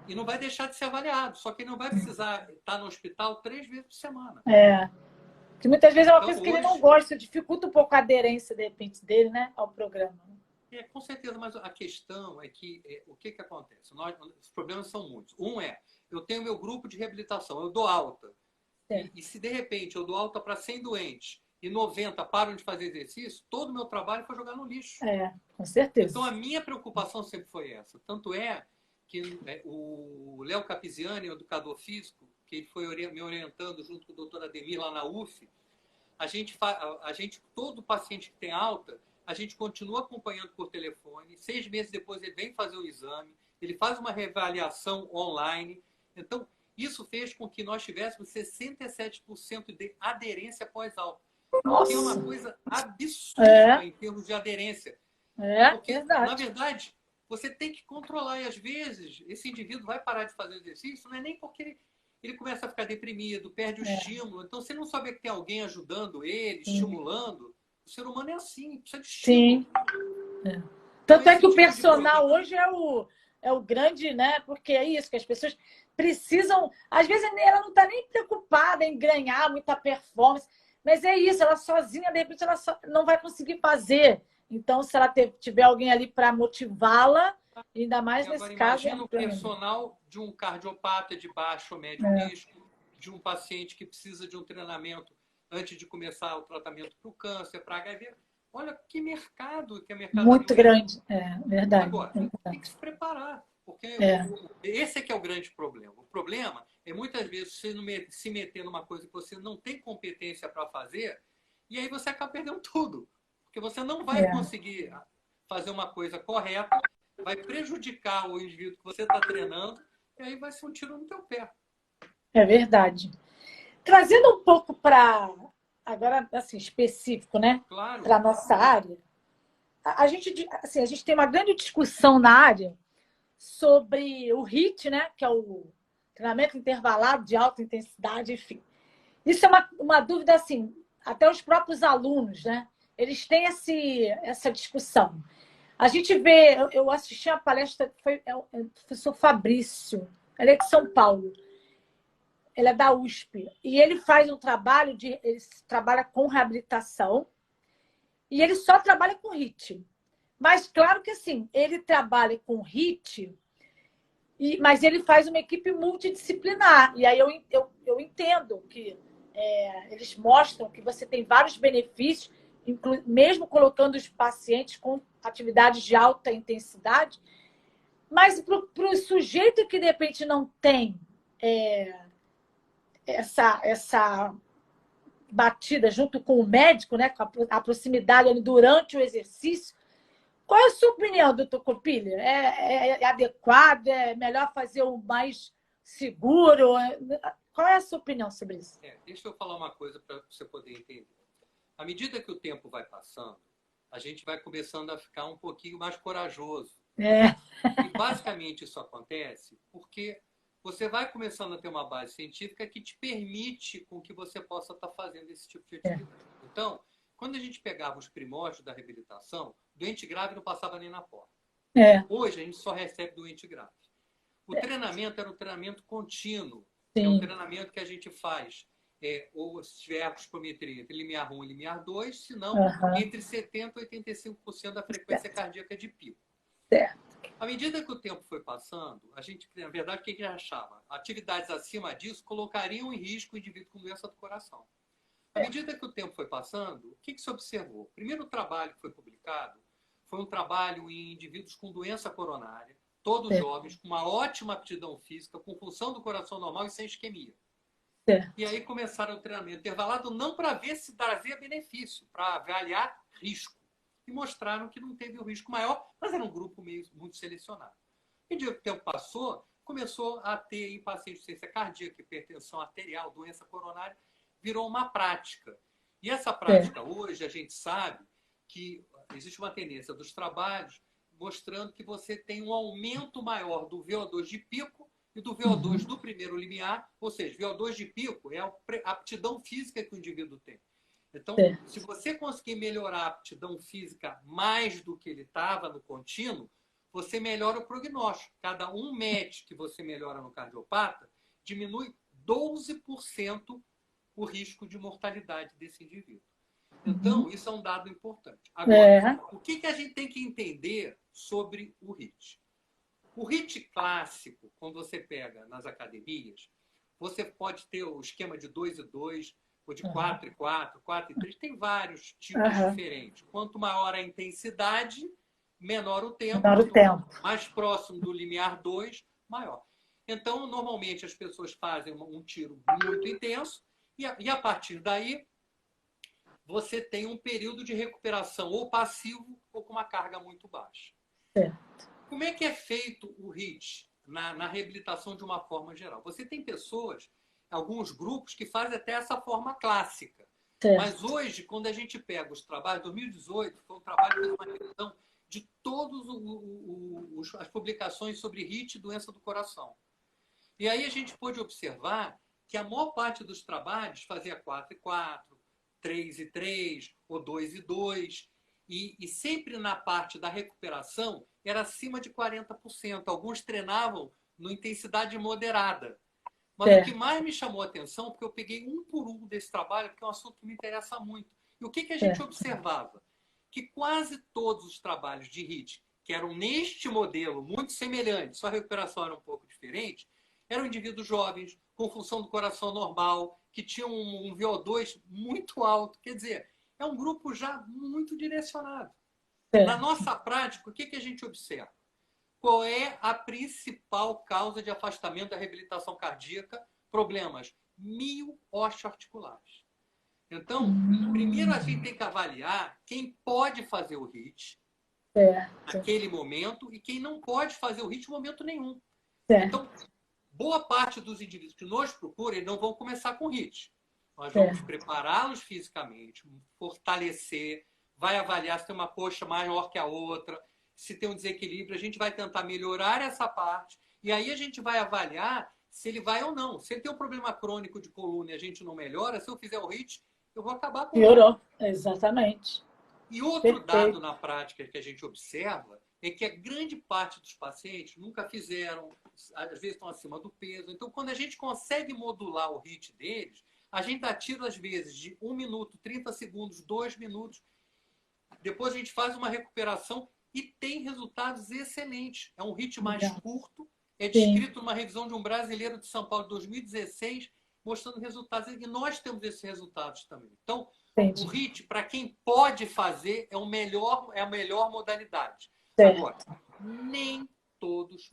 [SPEAKER 2] E não vai deixar de ser avaliado, só que ele não vai precisar estar no hospital 3 vezes por semana.
[SPEAKER 1] Que muitas vezes é uma coisa que ele não gosta, dificulta um pouco a aderência, de repente, dele, né, ao programa.
[SPEAKER 2] Com certeza, mas a questão é que o que acontece? Os problemas são muitos. Um eu tenho meu grupo de reabilitação, eu dou alta. E se de repente eu dou alta para 100 doentes e 90 param de fazer exercício, todo o meu trabalho foi jogar no lixo.
[SPEAKER 1] Com certeza.
[SPEAKER 2] Então a minha preocupação sempre foi essa. Tanto é que o Léo Capiziani, o educador físico, que ele foi me orientando junto com o doutor Ademir lá na UF, a gente, todo paciente que tem alta, a gente continua acompanhando por telefone. 6 meses depois ele vem fazer o exame, ele faz uma reavaliação online. Então, isso fez com que nós tivéssemos 67% de aderência pós-alta. Que é uma coisa absurda em termos de aderência. Porque,
[SPEAKER 1] verdade.
[SPEAKER 2] na verdade, você tem que controlar. E, às vezes, esse indivíduo vai parar de fazer exercício, não é nem porque ele começa a ficar deprimido, perde o estímulo. Então, se não saber que tem alguém ajudando ele, estimulando, o ser humano é assim, precisa de estímulo.
[SPEAKER 1] Tanto é que o personal hoje é o grande, né? Porque é isso, que as pessoas precisam... Às vezes, ela não está nem preocupada em ganhar muita performance, mas é isso, ela sozinha, de repente, ela não vai conseguir fazer. Então, se ela tiver alguém ali para motivá-la, ainda mais nesse caso...
[SPEAKER 2] Imagina o personal de um cardiopata de baixo ou médio risco, de um paciente que precisa de um treinamento antes de começar o tratamento para o câncer, para HIV. Olha que mercado que é mercado.
[SPEAKER 1] Muito grande, verdade.
[SPEAKER 2] Agora, tem que se preparar, porque esse é que é o grande problema. O problema é, muitas vezes, você se meter numa coisa que você não tem competência para fazer, e aí você acaba perdendo tudo. Porque você não vai conseguir fazer uma coisa correta, vai prejudicar o indivíduo que você está treinando, e aí vai ser um tiro no teu pé.
[SPEAKER 1] É verdade. Trazendo um pouco para, agora, assim, específico, né?
[SPEAKER 2] Claro.
[SPEAKER 1] Para a nossa área, a gente tem uma grande discussão na área sobre o HIIT, né? Que é o treinamento intervalado de alta intensidade, enfim. Isso é uma dúvida, assim, até os próprios alunos, né? Eles têm essa discussão. A gente vê, eu assisti a palestra que foi o professor Fabrício, ele é de São Paulo, ele é da USP, e ele faz um trabalho, ele trabalha com reabilitação, e ele só trabalha com HIIT. Mas, claro que assim, ele trabalha com HIIT, mas ele faz uma equipe multidisciplinar. E aí eu entendo que eles mostram que você tem vários benefícios, mesmo colocando os pacientes com atividades de alta intensidade, mas para o sujeito que, de repente, não tem essa batida junto com o médico, né, com a proximidade ali durante o exercício, qual é a sua opinião, doutor Copilha? É adequado? É melhor fazer o mais seguro? Qual é a sua opinião sobre isso?
[SPEAKER 2] Deixa eu falar uma coisa para você poder entender. À medida que o tempo vai passando, a gente vai começando a ficar um pouquinho mais corajoso. E basicamente isso acontece porque você vai começando a ter uma base científica que te permite com que você possa estar fazendo esse tipo de atividade. Então, quando a gente pegava os primórdios da reabilitação, doente grave não passava nem na porta. Hoje a gente só recebe doente grave. O treinamento era um treinamento contínuo. É um treinamento que a gente faz ou se tiver ergospirometria, entre limiar 1 e limiar 2, se não,
[SPEAKER 1] Aham.
[SPEAKER 2] entre 70% e 85% da frequência cardíaca de pico.
[SPEAKER 1] Certo.
[SPEAKER 2] À medida que o tempo foi passando, a gente, na verdade, o que a gente achava? Atividades acima disso colocariam em risco o indivíduo com doença do coração. À medida que o tempo foi passando, o que se observou? O primeiro trabalho que foi publicado foi um trabalho em indivíduos com doença coronária, todos jovens, com uma ótima aptidão física, com função do coração normal e sem isquemia.
[SPEAKER 1] Certo.
[SPEAKER 2] E aí começaram o treinamento intervalado não para ver se trazia benefício, para avaliar risco. E mostraram que não teve o risco maior, mas era um grupo muito selecionado. E o tempo passou, começou a ter em pacientes de ciência cardíaca, hipertensão arterial, doença coronária, virou uma prática. E essa prática hoje, a gente sabe que existe uma tendência dos trabalhos mostrando que você tem um aumento maior do VO2 de pico e do VO2 do primeiro limiar, ou seja, VO2 de pico é a aptidão física que o indivíduo tem. Então, se você conseguir melhorar a aptidão física mais do que ele estava no contínuo, você melhora o prognóstico. Cada 1 MET que você melhora no cardiopata, diminui 12% o risco de mortalidade desse indivíduo. Então, isso é um dado importante. Agora, o que a gente tem que entender sobre o HIIT? O HIIT clássico, quando você pega nas academias, você pode ter o esquema de 2 e 2, ou de 4 e 4, 4 e 3, tem vários tipos diferentes. Quanto maior a intensidade, menor o tempo. Mais próximo do limiar 2, maior. Então, normalmente, as pessoas fazem um tiro muito intenso e a partir daí, você tem um período de recuperação ou passivo ou com uma carga muito baixa. Como é que é feito o HIIT na reabilitação de uma forma geral? Você tem pessoas, alguns grupos, que fazem até essa forma clássica. Mas hoje, quando a gente pega os trabalhos, 2018 foi um trabalho que fez uma revisão de todas as publicações sobre HIIT e doença do coração. E aí a gente pôde observar que a maior parte dos trabalhos fazia 4 e 4, 3 e 3, ou 2 e 2, e sempre na parte da recuperação era acima de 40%. Alguns treinavam na intensidade moderada. Mas o que mais me chamou a atenção, porque eu peguei um por um desse trabalho, porque é um assunto que me interessa muito. E o que a gente observava? Que quase todos os trabalhos de HIIT, que eram neste modelo muito semelhante, só a recuperação era um pouco diferente, eram indivíduos jovens, com função do coração normal, que tinham um VO2 muito alto. Quer dizer, é um grupo já muito direcionado. Na nossa prática, o que a gente observa? Qual é a principal causa de afastamento da reabilitação cardíaca? Problemas mio-osteoarticulares. Então, primeiro a gente tem que avaliar quem pode fazer o HIIT naquele momento e quem não pode fazer o HIIT em momento nenhum. Então, boa parte dos indivíduos que nos procuram, eles não vão começar com HIIT. Nós vamos prepará-los fisicamente, fortalecer, vai avaliar se tem uma coxa maior que a outra, se tem um desequilíbrio, a gente vai tentar melhorar essa parte, e aí a gente vai avaliar se ele vai ou não. Se ele tem um problema crônico de coluna e a gente não melhora, se eu fizer o HIIT, eu vou acabar com ele.
[SPEAKER 1] Piorou, exatamente.
[SPEAKER 2] E outro dado na prática que a gente observa é que a grande parte dos pacientes nunca fizeram, às vezes estão acima do peso. Então, quando a gente consegue modular o HIIT deles, a gente dá tiro, às vezes, de 1 minuto, 30 segundos, 2 minutos. Depois a gente faz uma recuperação e tem resultados excelentes. É um HIIT mais curto, é descrito numa revisão de um brasileiro de São Paulo de 2016, mostrando resultados. E nós temos esses resultados também. Então, o HIIT, para quem pode fazer, é a melhor modalidade. Agora, nem todos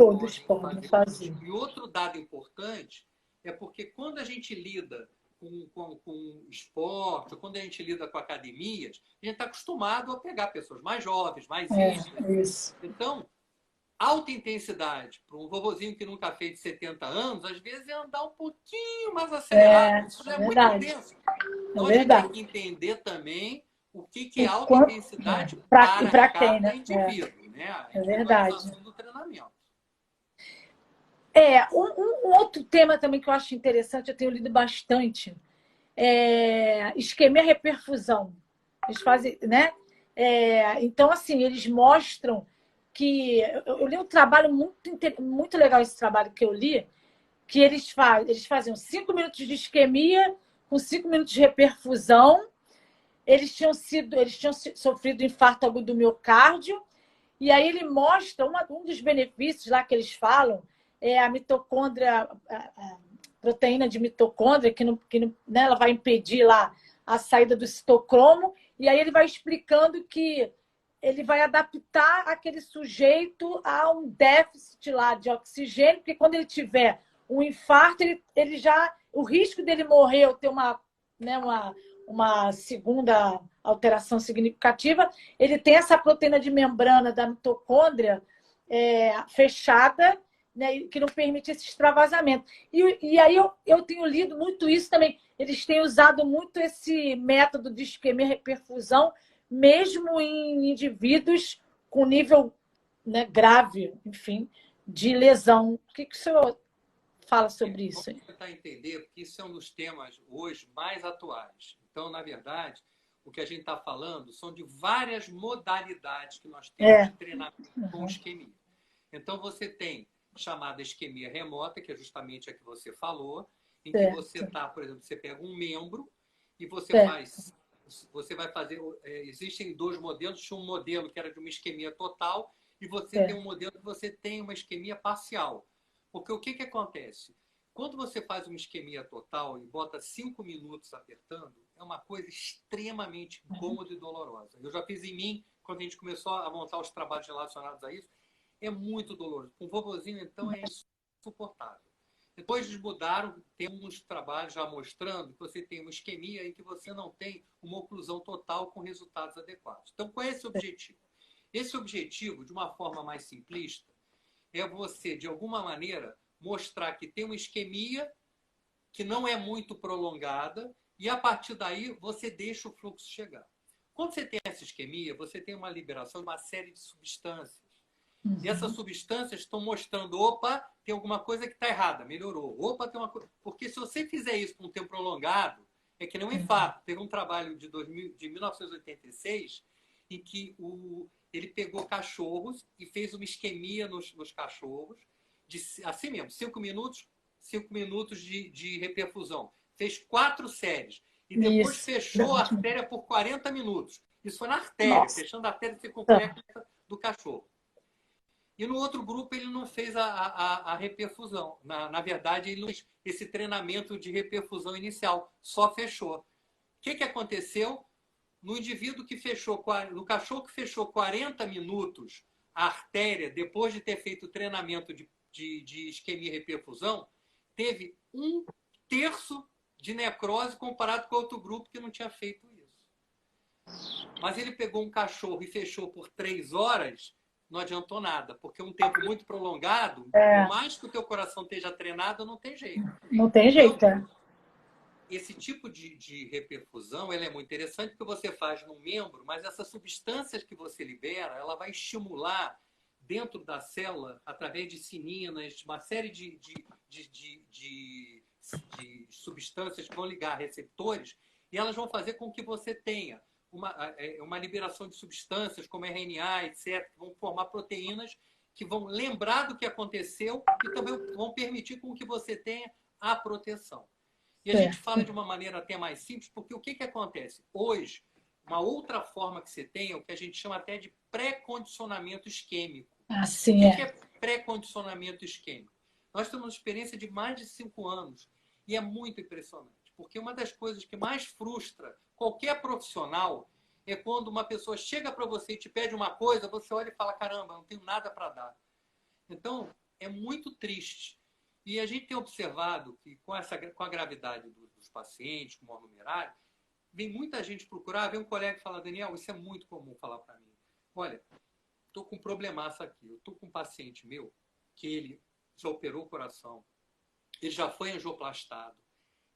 [SPEAKER 2] podem fazer. E outro dado importante é porque quando a gente lida com esporte, ou quando a gente lida com academias, a gente está acostumado a pegar pessoas mais jovens, mais íntimas. Então, alta intensidade para um vovozinho que nunca fez de 70 anos, às vezes é andar um pouquinho mais acelerado. Isso é muito intenso. Então, a gente tem que entender também o que é alta intensidade para cada indivíduo. Né?
[SPEAKER 1] É verdade.
[SPEAKER 2] Do treinamento.
[SPEAKER 1] Um outro tema também que eu acho interessante, eu tenho lido bastante, é isquemia reperfusão. Eles fazem, né? Então, assim, eles mostram que... Eu li um trabalho muito legal, esse trabalho que eu li, que eles faziam 5 minutos de isquemia com 5 minutos de reperfusão. Eles tinham sofrido infarto agudo do miocárdio. E aí ele mostra um dos benefícios lá que eles falam, é a mitocôndria, a proteína de mitocôndria, né, ela vai impedir lá a saída do citocromo. E aí ele vai explicando que ele vai adaptar aquele sujeito a um déficit lá de oxigênio, porque quando ele tiver um infarto, o risco dele morrer ou ter uma segunda alteração significativa, ele tem essa proteína de membrana da mitocôndria fechada, né, que não permite esse extravasamento. E aí eu tenho lido muito isso também. Eles têm usado muito esse método de isquemia reperfusão, mesmo em indivíduos com nível, né, grave, enfim, de lesão. O que o senhor fala sobre isso?
[SPEAKER 2] Vamos tentar entender, porque isso é um dos temas hoje mais atuais. Então, na verdade, o que a gente está falando são de várias modalidades que nós temos de treinamento com isquemia. Então, você tem chamada isquemia remota, que é justamente a que você falou, em que você está, por exemplo, você pega um membro e você vai fazer... existem 2 modelos. Tinha um modelo que era de uma isquemia total e você tem um modelo que você tem uma isquemia parcial. Porque o que acontece? Quando você faz uma isquemia total e bota 5 minutos apertando, é uma coisa extremamente incômoda e dolorosa. Eu já fiz em mim, quando a gente começou a montar os trabalhos relacionados a isso, é muito doloroso. Com o vovozinho, então, é insuportável. Depois eles mudaram, tem uns trabalhos já mostrando que você tem uma isquemia em que você não tem uma oclusão total com resultados adequados. Então, qual é esse objetivo? Esse objetivo, de uma forma mais simplista, é você, de alguma maneira, mostrar que tem uma isquemia que não é muito prolongada e, a partir daí, você deixa o fluxo chegar. Quando você tem essa isquemia, você tem uma liberação de uma série de substâncias. E essas substâncias estão mostrando, opa, tem alguma coisa que está errada, melhorou. Opa, tem uma coisa... Porque se você fizer isso por um tempo prolongado, é que nem um infarto. Teve um trabalho de 1986 em que ele pegou cachorros e fez uma isquemia nos cachorros, assim mesmo, 5 minutos de reperfusão. Fez 4 séries. E depois fechou a artéria por 40 minutos. Isso foi na artéria, fechando a artéria circunflexa do cachorro. E no outro grupo ele não fez a reperfusão. Na verdade, ele não fez esse treinamento de reperfusão inicial, só fechou. O que aconteceu? No indivíduo que fechou, no cachorro que fechou 40 minutos a artéria, depois de ter feito o treinamento de isquemia e reperfusão, teve 1/3 de necrose comparado com outro grupo que não tinha feito isso. Mas ele pegou um cachorro e fechou por 3 horas, não adiantou nada, porque um tempo muito prolongado, por mais que o teu coração esteja treinado, não tem jeito.
[SPEAKER 1] Não tem jeito,
[SPEAKER 2] Esse tipo de reperfusão, ela é muito interessante porque você faz no membro, mas essas substâncias que você libera, ela vai estimular dentro da célula, através de sininas, uma série de substâncias que vão ligar receptores, e elas vão fazer com que você tenha uma liberação de substâncias como RNA, etc., que vão formar proteínas que vão lembrar do que aconteceu e também vão permitir com que você tenha a proteção. E a gente fala de uma maneira até mais simples, porque o que acontece? Hoje, uma outra forma que você tem é o que a gente chama até de pré-condicionamento isquêmico.
[SPEAKER 1] Assim
[SPEAKER 2] O que é pré-condicionamento isquêmico? Nós temos uma experiência de mais de 5 anos e é muito impressionante, porque uma das coisas que mais frustra qualquer profissional é quando uma pessoa chega para você e te pede uma coisa, você olha e fala, caramba, não tenho nada para dar. Então, é muito triste. E a gente tem observado que com a gravidade dos pacientes, com o maior numerário, vem muita gente procurar, vem um colega e fala, Daniel, isso é muito comum falar para mim. Olha, estou com um problemaço aqui, eu estou com um paciente meu que ele já operou o coração, ele já foi angioplastado,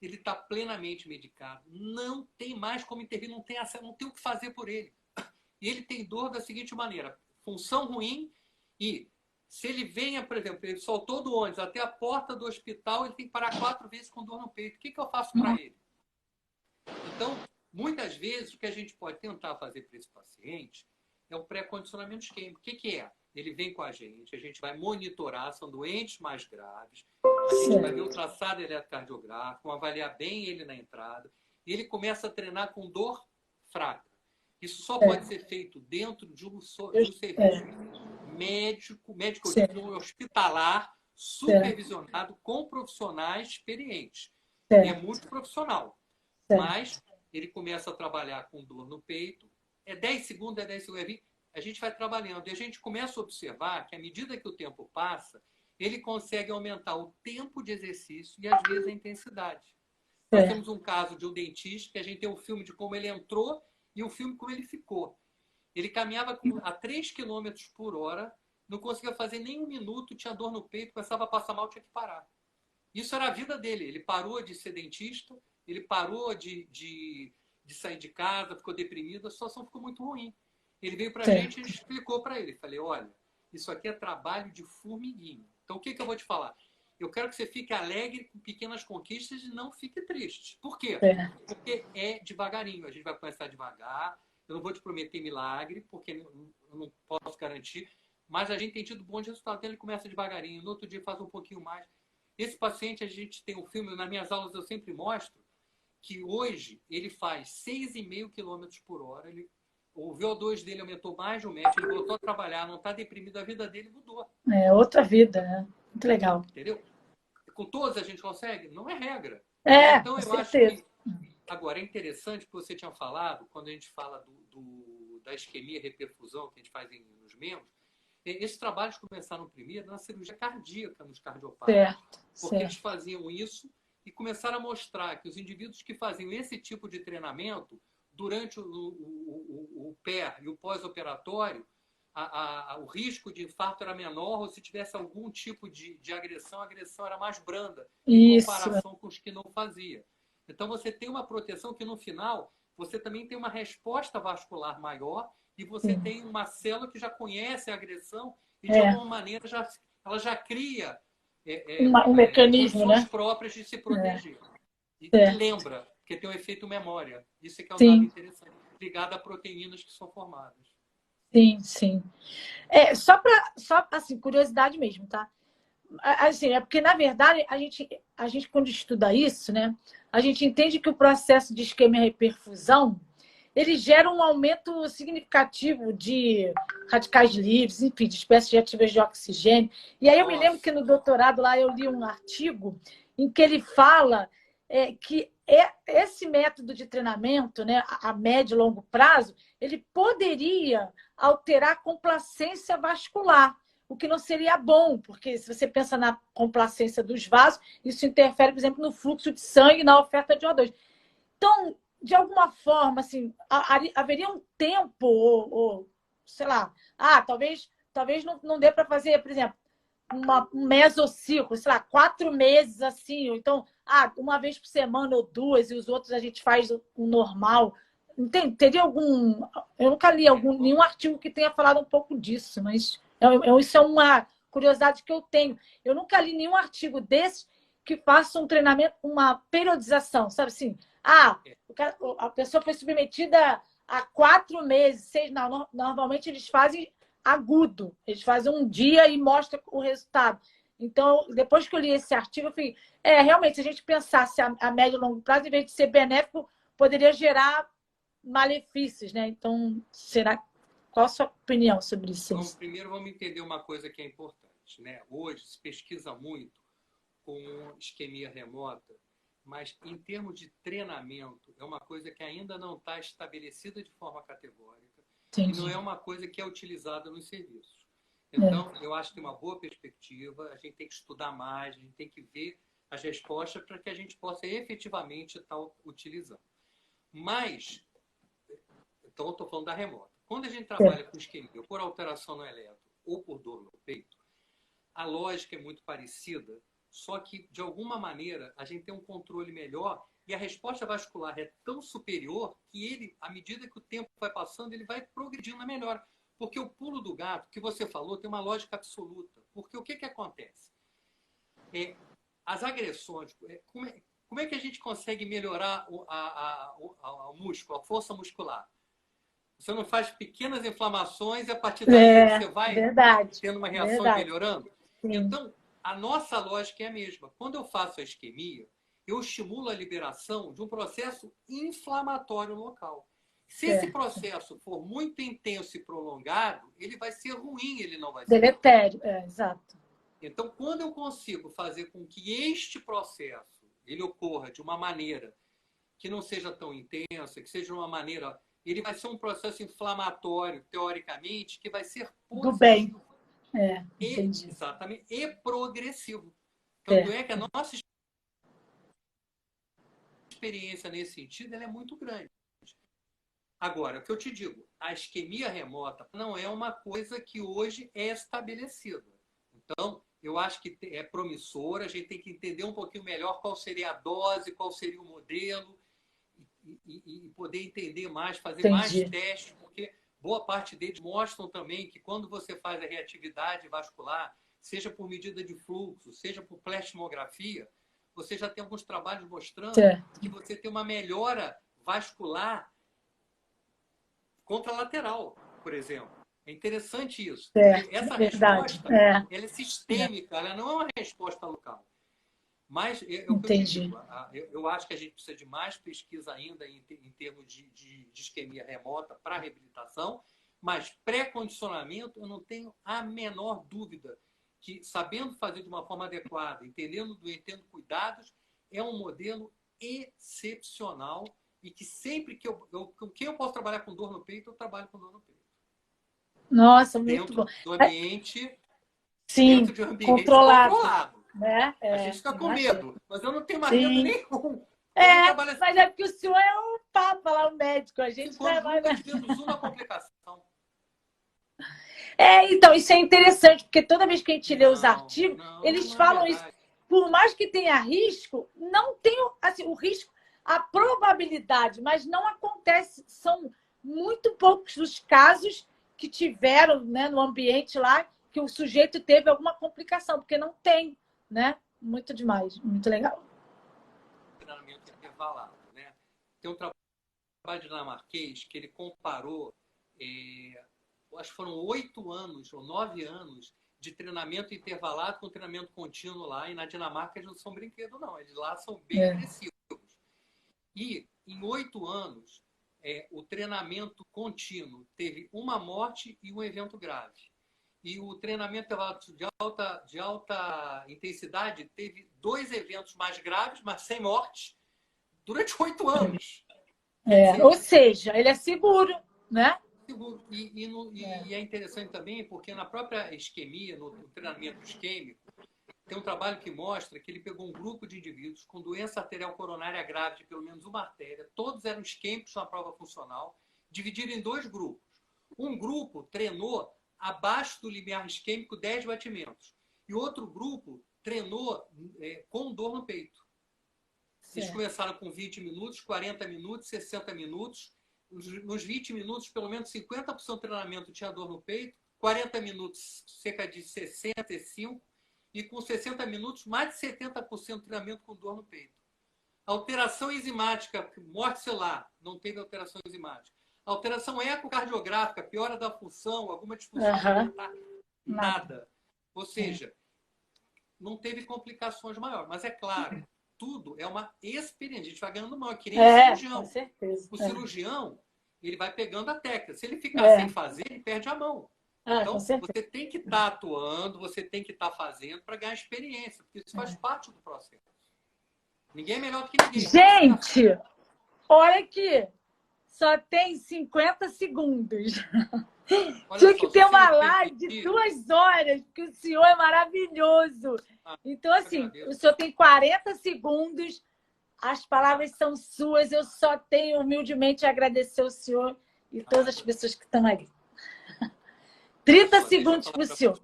[SPEAKER 2] ele está plenamente medicado, não tem mais como intervir, não tem o que fazer por ele. E ele tem dor da seguinte maneira, função ruim e se ele venha, por exemplo, ele soltou do ônibus até a porta do hospital, ele tem que parar 4 vezes com dor no peito. O que eu faço para ele? Então, muitas vezes, o que a gente pode tentar fazer para esse paciente é o pré-condicionamento isquêmico. O que é? ele vem com a gente vai monitorar, são doentes mais graves, a gente vai ver o traçado eletrocardiográfico, avaliar bem ele na entrada, e ele começa a treinar com dor fraca. Isso só pode ser feito dentro de um serviço médico hospitalar, supervisionado com profissionais experientes. É muito profissional. Mas ele começa a trabalhar com dor no peito, é 10 segundos, é 20. A gente vai trabalhando. E a gente começa a observar que, à medida que o tempo passa, ele consegue aumentar o tempo de exercício e, às vezes, a intensidade. Nós temos um caso de um dentista que a gente tem um filme de como ele entrou e um filme como ele ficou. Ele caminhava a 3 km por hora, não conseguia fazer nem 1 minuto, tinha dor no peito, começava a passar mal, tinha que parar. Isso era a vida dele. Ele parou de ser dentista, ele parou de sair de casa, ficou deprimido, a situação ficou muito ruim. Ele veio para a gente e explicou para ele. Falei, olha, isso aqui é trabalho de formiguinha. Então, o que eu vou te falar? Eu quero que você fique alegre com pequenas conquistas e não fique triste. Por quê? Porque é devagarinho. A gente vai começar devagar. Eu não vou te prometer milagre, porque eu não posso garantir. Mas a gente tem tido bons resultados. Então, ele começa devagarinho. No outro dia faz um pouquinho mais. Esse paciente, a gente tem um filme, nas minhas aulas eu sempre mostro, que hoje ele faz 6,5 km por hora. O VO2 dele aumentou mais de 1 metro, ele voltou a trabalhar, não está deprimido, a vida dele mudou.
[SPEAKER 1] É outra vida, né? Muito legal.
[SPEAKER 2] Entendeu? Com todos a gente consegue? Não é regra.
[SPEAKER 1] Então,
[SPEAKER 2] eu acho que... Agora, é interessante que você tinha falado, quando a gente fala da isquemia e reperfusão que a gente faz nos membros, esses trabalhos começaram primeiro na cirurgia cardíaca nos cardiopatas. Porque eles faziam isso e começaram a mostrar que os indivíduos que faziam esse tipo de treinamento durante o pré e o pós-operatório, o risco de infarto era menor, ou se tivesse algum tipo de agressão, a agressão era mais branda, em comparação com os que não fazia. Então, você tem uma proteção que, no final, você também tem uma resposta vascular maior e você tem uma célula que já conhece a agressão e, de alguma maneira, ela já cria
[SPEAKER 1] um mecanismo,
[SPEAKER 2] condições próprias de se proteger. E lembra, porque tem um efeito memória. Isso é que é um dado interessante, ligado a proteínas que são formadas.
[SPEAKER 1] Sim. Só assim, curiosidade mesmo, tá? Assim, porque, na verdade, a gente, quando estuda isso, né, a gente entende que o processo de isquemia e reperfusão, ele gera um aumento significativo de radicais livres, enfim, de espécies reativas de oxigênio. E aí eu me lembro que no doutorado lá eu li um artigo em que ele fala que esse método de treinamento, né, a médio e longo prazo, ele poderia alterar a complacência vascular, o que não seria bom, porque se você pensa na complacência dos vasos, isso interfere, por exemplo, no fluxo de sangue e na oferta de O2. Então, de alguma forma, assim, haveria um tempo, ou sei lá, talvez não dê para fazer, por exemplo, um mesociclo, sei lá, 4 meses assim, ou então, uma vez por semana ou 2, e os outros a gente faz o normal. Entende? Teria algum... Eu nunca li nenhum artigo que tenha falado um pouco disso, mas isso é uma curiosidade que eu tenho. Eu nunca li nenhum artigo desse que faça um treinamento, uma periodização, sabe assim? A pessoa foi submetida a 4 meses, 6, não. Normalmente eles fazem agudo. Eles fazem um dia e mostram o resultado. Então, depois que eu li esse artigo, eu falei, realmente, se a gente pensasse a médio e longo prazo, em vez de ser benéfico, poderia gerar malefícios, né? Então, qual a sua opinião sobre isso?
[SPEAKER 2] Primeiro, vamos entender uma coisa que é importante, né? Hoje se pesquisa muito com isquemia remota, mas em termos de treinamento, é uma coisa que ainda não está estabelecida de forma categórica. Entendi. E não é uma coisa que é utilizada nos serviços. Então, eu acho que tem uma boa perspectiva, a gente tem que estudar mais, a gente tem que ver as respostas para que a gente possa efetivamente estar utilizando. Mas, então eu estou falando da remota. Quando a gente trabalha com isquemia, por alteração no eletro ou por dor no peito, a lógica é muito parecida, só que, de alguma maneira, a gente tem um controle melhor e a resposta vascular é tão superior que ele, à medida que o tempo vai passando, ele vai progredindo na melhora. Porque o pulo do gato, que você falou, tem uma lógica absoluta. Porque o que acontece? As agressões, como é que a gente consegue melhorar o músculo, a força muscular? Você não faz pequenas inflamações e a partir daí você vai
[SPEAKER 1] verdade,
[SPEAKER 2] tendo uma reação e melhorando? Sim. Então, a nossa lógica é a mesma. Quando eu faço a isquemia, eu estimulo a liberação de um processo inflamatório local. Se esse processo for muito intenso e prolongado, ele vai ser ruim, ele não vai ser
[SPEAKER 1] deletério, exato.
[SPEAKER 2] Então, quando eu consigo fazer com que este processo ele ocorra de uma maneira que não seja tão intensa, que seja de uma maneira... Ele vai ser um processo inflamatório, teoricamente, que vai ser positivo.
[SPEAKER 1] Do bem. Entendi.
[SPEAKER 2] Exatamente. E progressivo. Tanto é que a nossa experiência nesse sentido ela é muito grande. Agora, o que eu te digo, a isquemia remota não é uma coisa que hoje é estabelecida. Então, eu acho que é promissor, a gente tem que entender um pouquinho melhor qual seria a dose, qual seria o modelo, e poder entender mais, fazer mais testes, porque boa parte deles mostram também que quando você faz a reatividade vascular, seja por medida de fluxo, seja por plasmografia, você já tem alguns trabalhos mostrando que você tem uma melhora vascular contralateral, por exemplo. É interessante isso. Essa resposta ela é sistêmica, ela não é uma resposta local. Mas eu acho que a gente precisa de mais pesquisa ainda em termos de isquemia remota para reabilitação, mas pré-condicionamento, eu não tenho a menor dúvida que, sabendo fazer de uma forma adequada, entendendo cuidados, é um modelo excepcional e que sempre que eu posso trabalhar com dor no peito, eu trabalho com dor no peito.
[SPEAKER 1] Nossa, muito bom.
[SPEAKER 2] Dentro do ambiente,
[SPEAKER 1] dentro de um ambiente controlado.
[SPEAKER 2] Né? A gente fica com medo, mas eu não tenho mais medo nenhum.
[SPEAKER 1] Mas é porque o senhor é o papa lá, o médico. A gente vai mais...
[SPEAKER 2] Nunca tivemos uma complicação.
[SPEAKER 1] Então, isso é interessante, porque toda vez que a gente lê os artigos, eles falam isso. Por mais que tenha risco, não tem assim, o risco, a probabilidade, mas não acontece. São muito poucos os casos que tiveram, né, no ambiente lá, que o sujeito teve alguma complicação, porque não tem, né? Muito demais, muito legal.
[SPEAKER 2] Treinamento intervalado, né? Tem um trabalho dinamarquês que ele comparou, acho que foram 8 anos ou 9 anos de treinamento intervalado com treinamento contínuo lá, e na Dinamarca eles não são brinquedo, não. Eles lá são bem agressivos. E em 8 anos, o treinamento contínuo teve uma morte e um evento grave. E o treinamento de alta intensidade teve 2 eventos mais graves, mas sem morte, durante 8 anos.
[SPEAKER 1] Ou seja, ele é seguro, né?
[SPEAKER 2] Seguro. E é interessante também porque na própria isquemia, no treinamento isquêmico, tem um trabalho que mostra que ele pegou um grupo de indivíduos com doença arterial coronária grave de pelo menos uma artéria, todos eram isquêmicos na prova funcional, dividido em 2 grupos. Um grupo treinou abaixo do limiar isquêmico 10 batimentos. E outro grupo treinou com dor no peito. Eles começaram com 20 minutos, 40 minutos, 60 minutos. Nos 20 minutos, pelo menos 50% do treinamento tinha dor no peito, 40 minutos, cerca de 65%, e com 60 minutos, mais de 70% do treinamento com dor no peito. Alteração enzimática, morte celular, não teve alteração enzimática. Alteração ecocardiográfica, piora da função, alguma disfunção alimentar, nada. Ou seja, não teve complicações maiores. Mas é claro, tudo é uma experiência. A gente vai ganhando mão, que nem o cirurgião.
[SPEAKER 1] Com certeza.
[SPEAKER 2] O cirurgião, ele vai pegando a técnica. Se ele ficar sem fazer, ele perde a mão. Então, você tem que estar atuando, você tem que estar fazendo para ganhar experiência, porque isso faz parte do processo. Ninguém é melhor do que ninguém.
[SPEAKER 1] Gente, olha aqui. Só tem 50 segundos. Tinha que ter uma live de 2 horas, porque o senhor é maravilhoso. Então, assim, o senhor tem 40 segundos, as palavras são suas, eu só tenho humildemente a agradecer ao senhor e todas as pessoas que estão ali. 30 segundos para o senhor.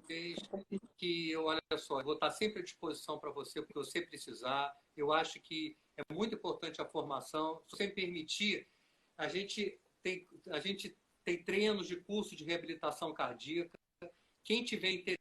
[SPEAKER 2] Que, olha só, eu vou estar sempre à disposição para você, porque você precisar. Eu acho que é muito importante a formação. Se você me permitir, a gente tem treinos de curso de reabilitação cardíaca. Quem tiver interesse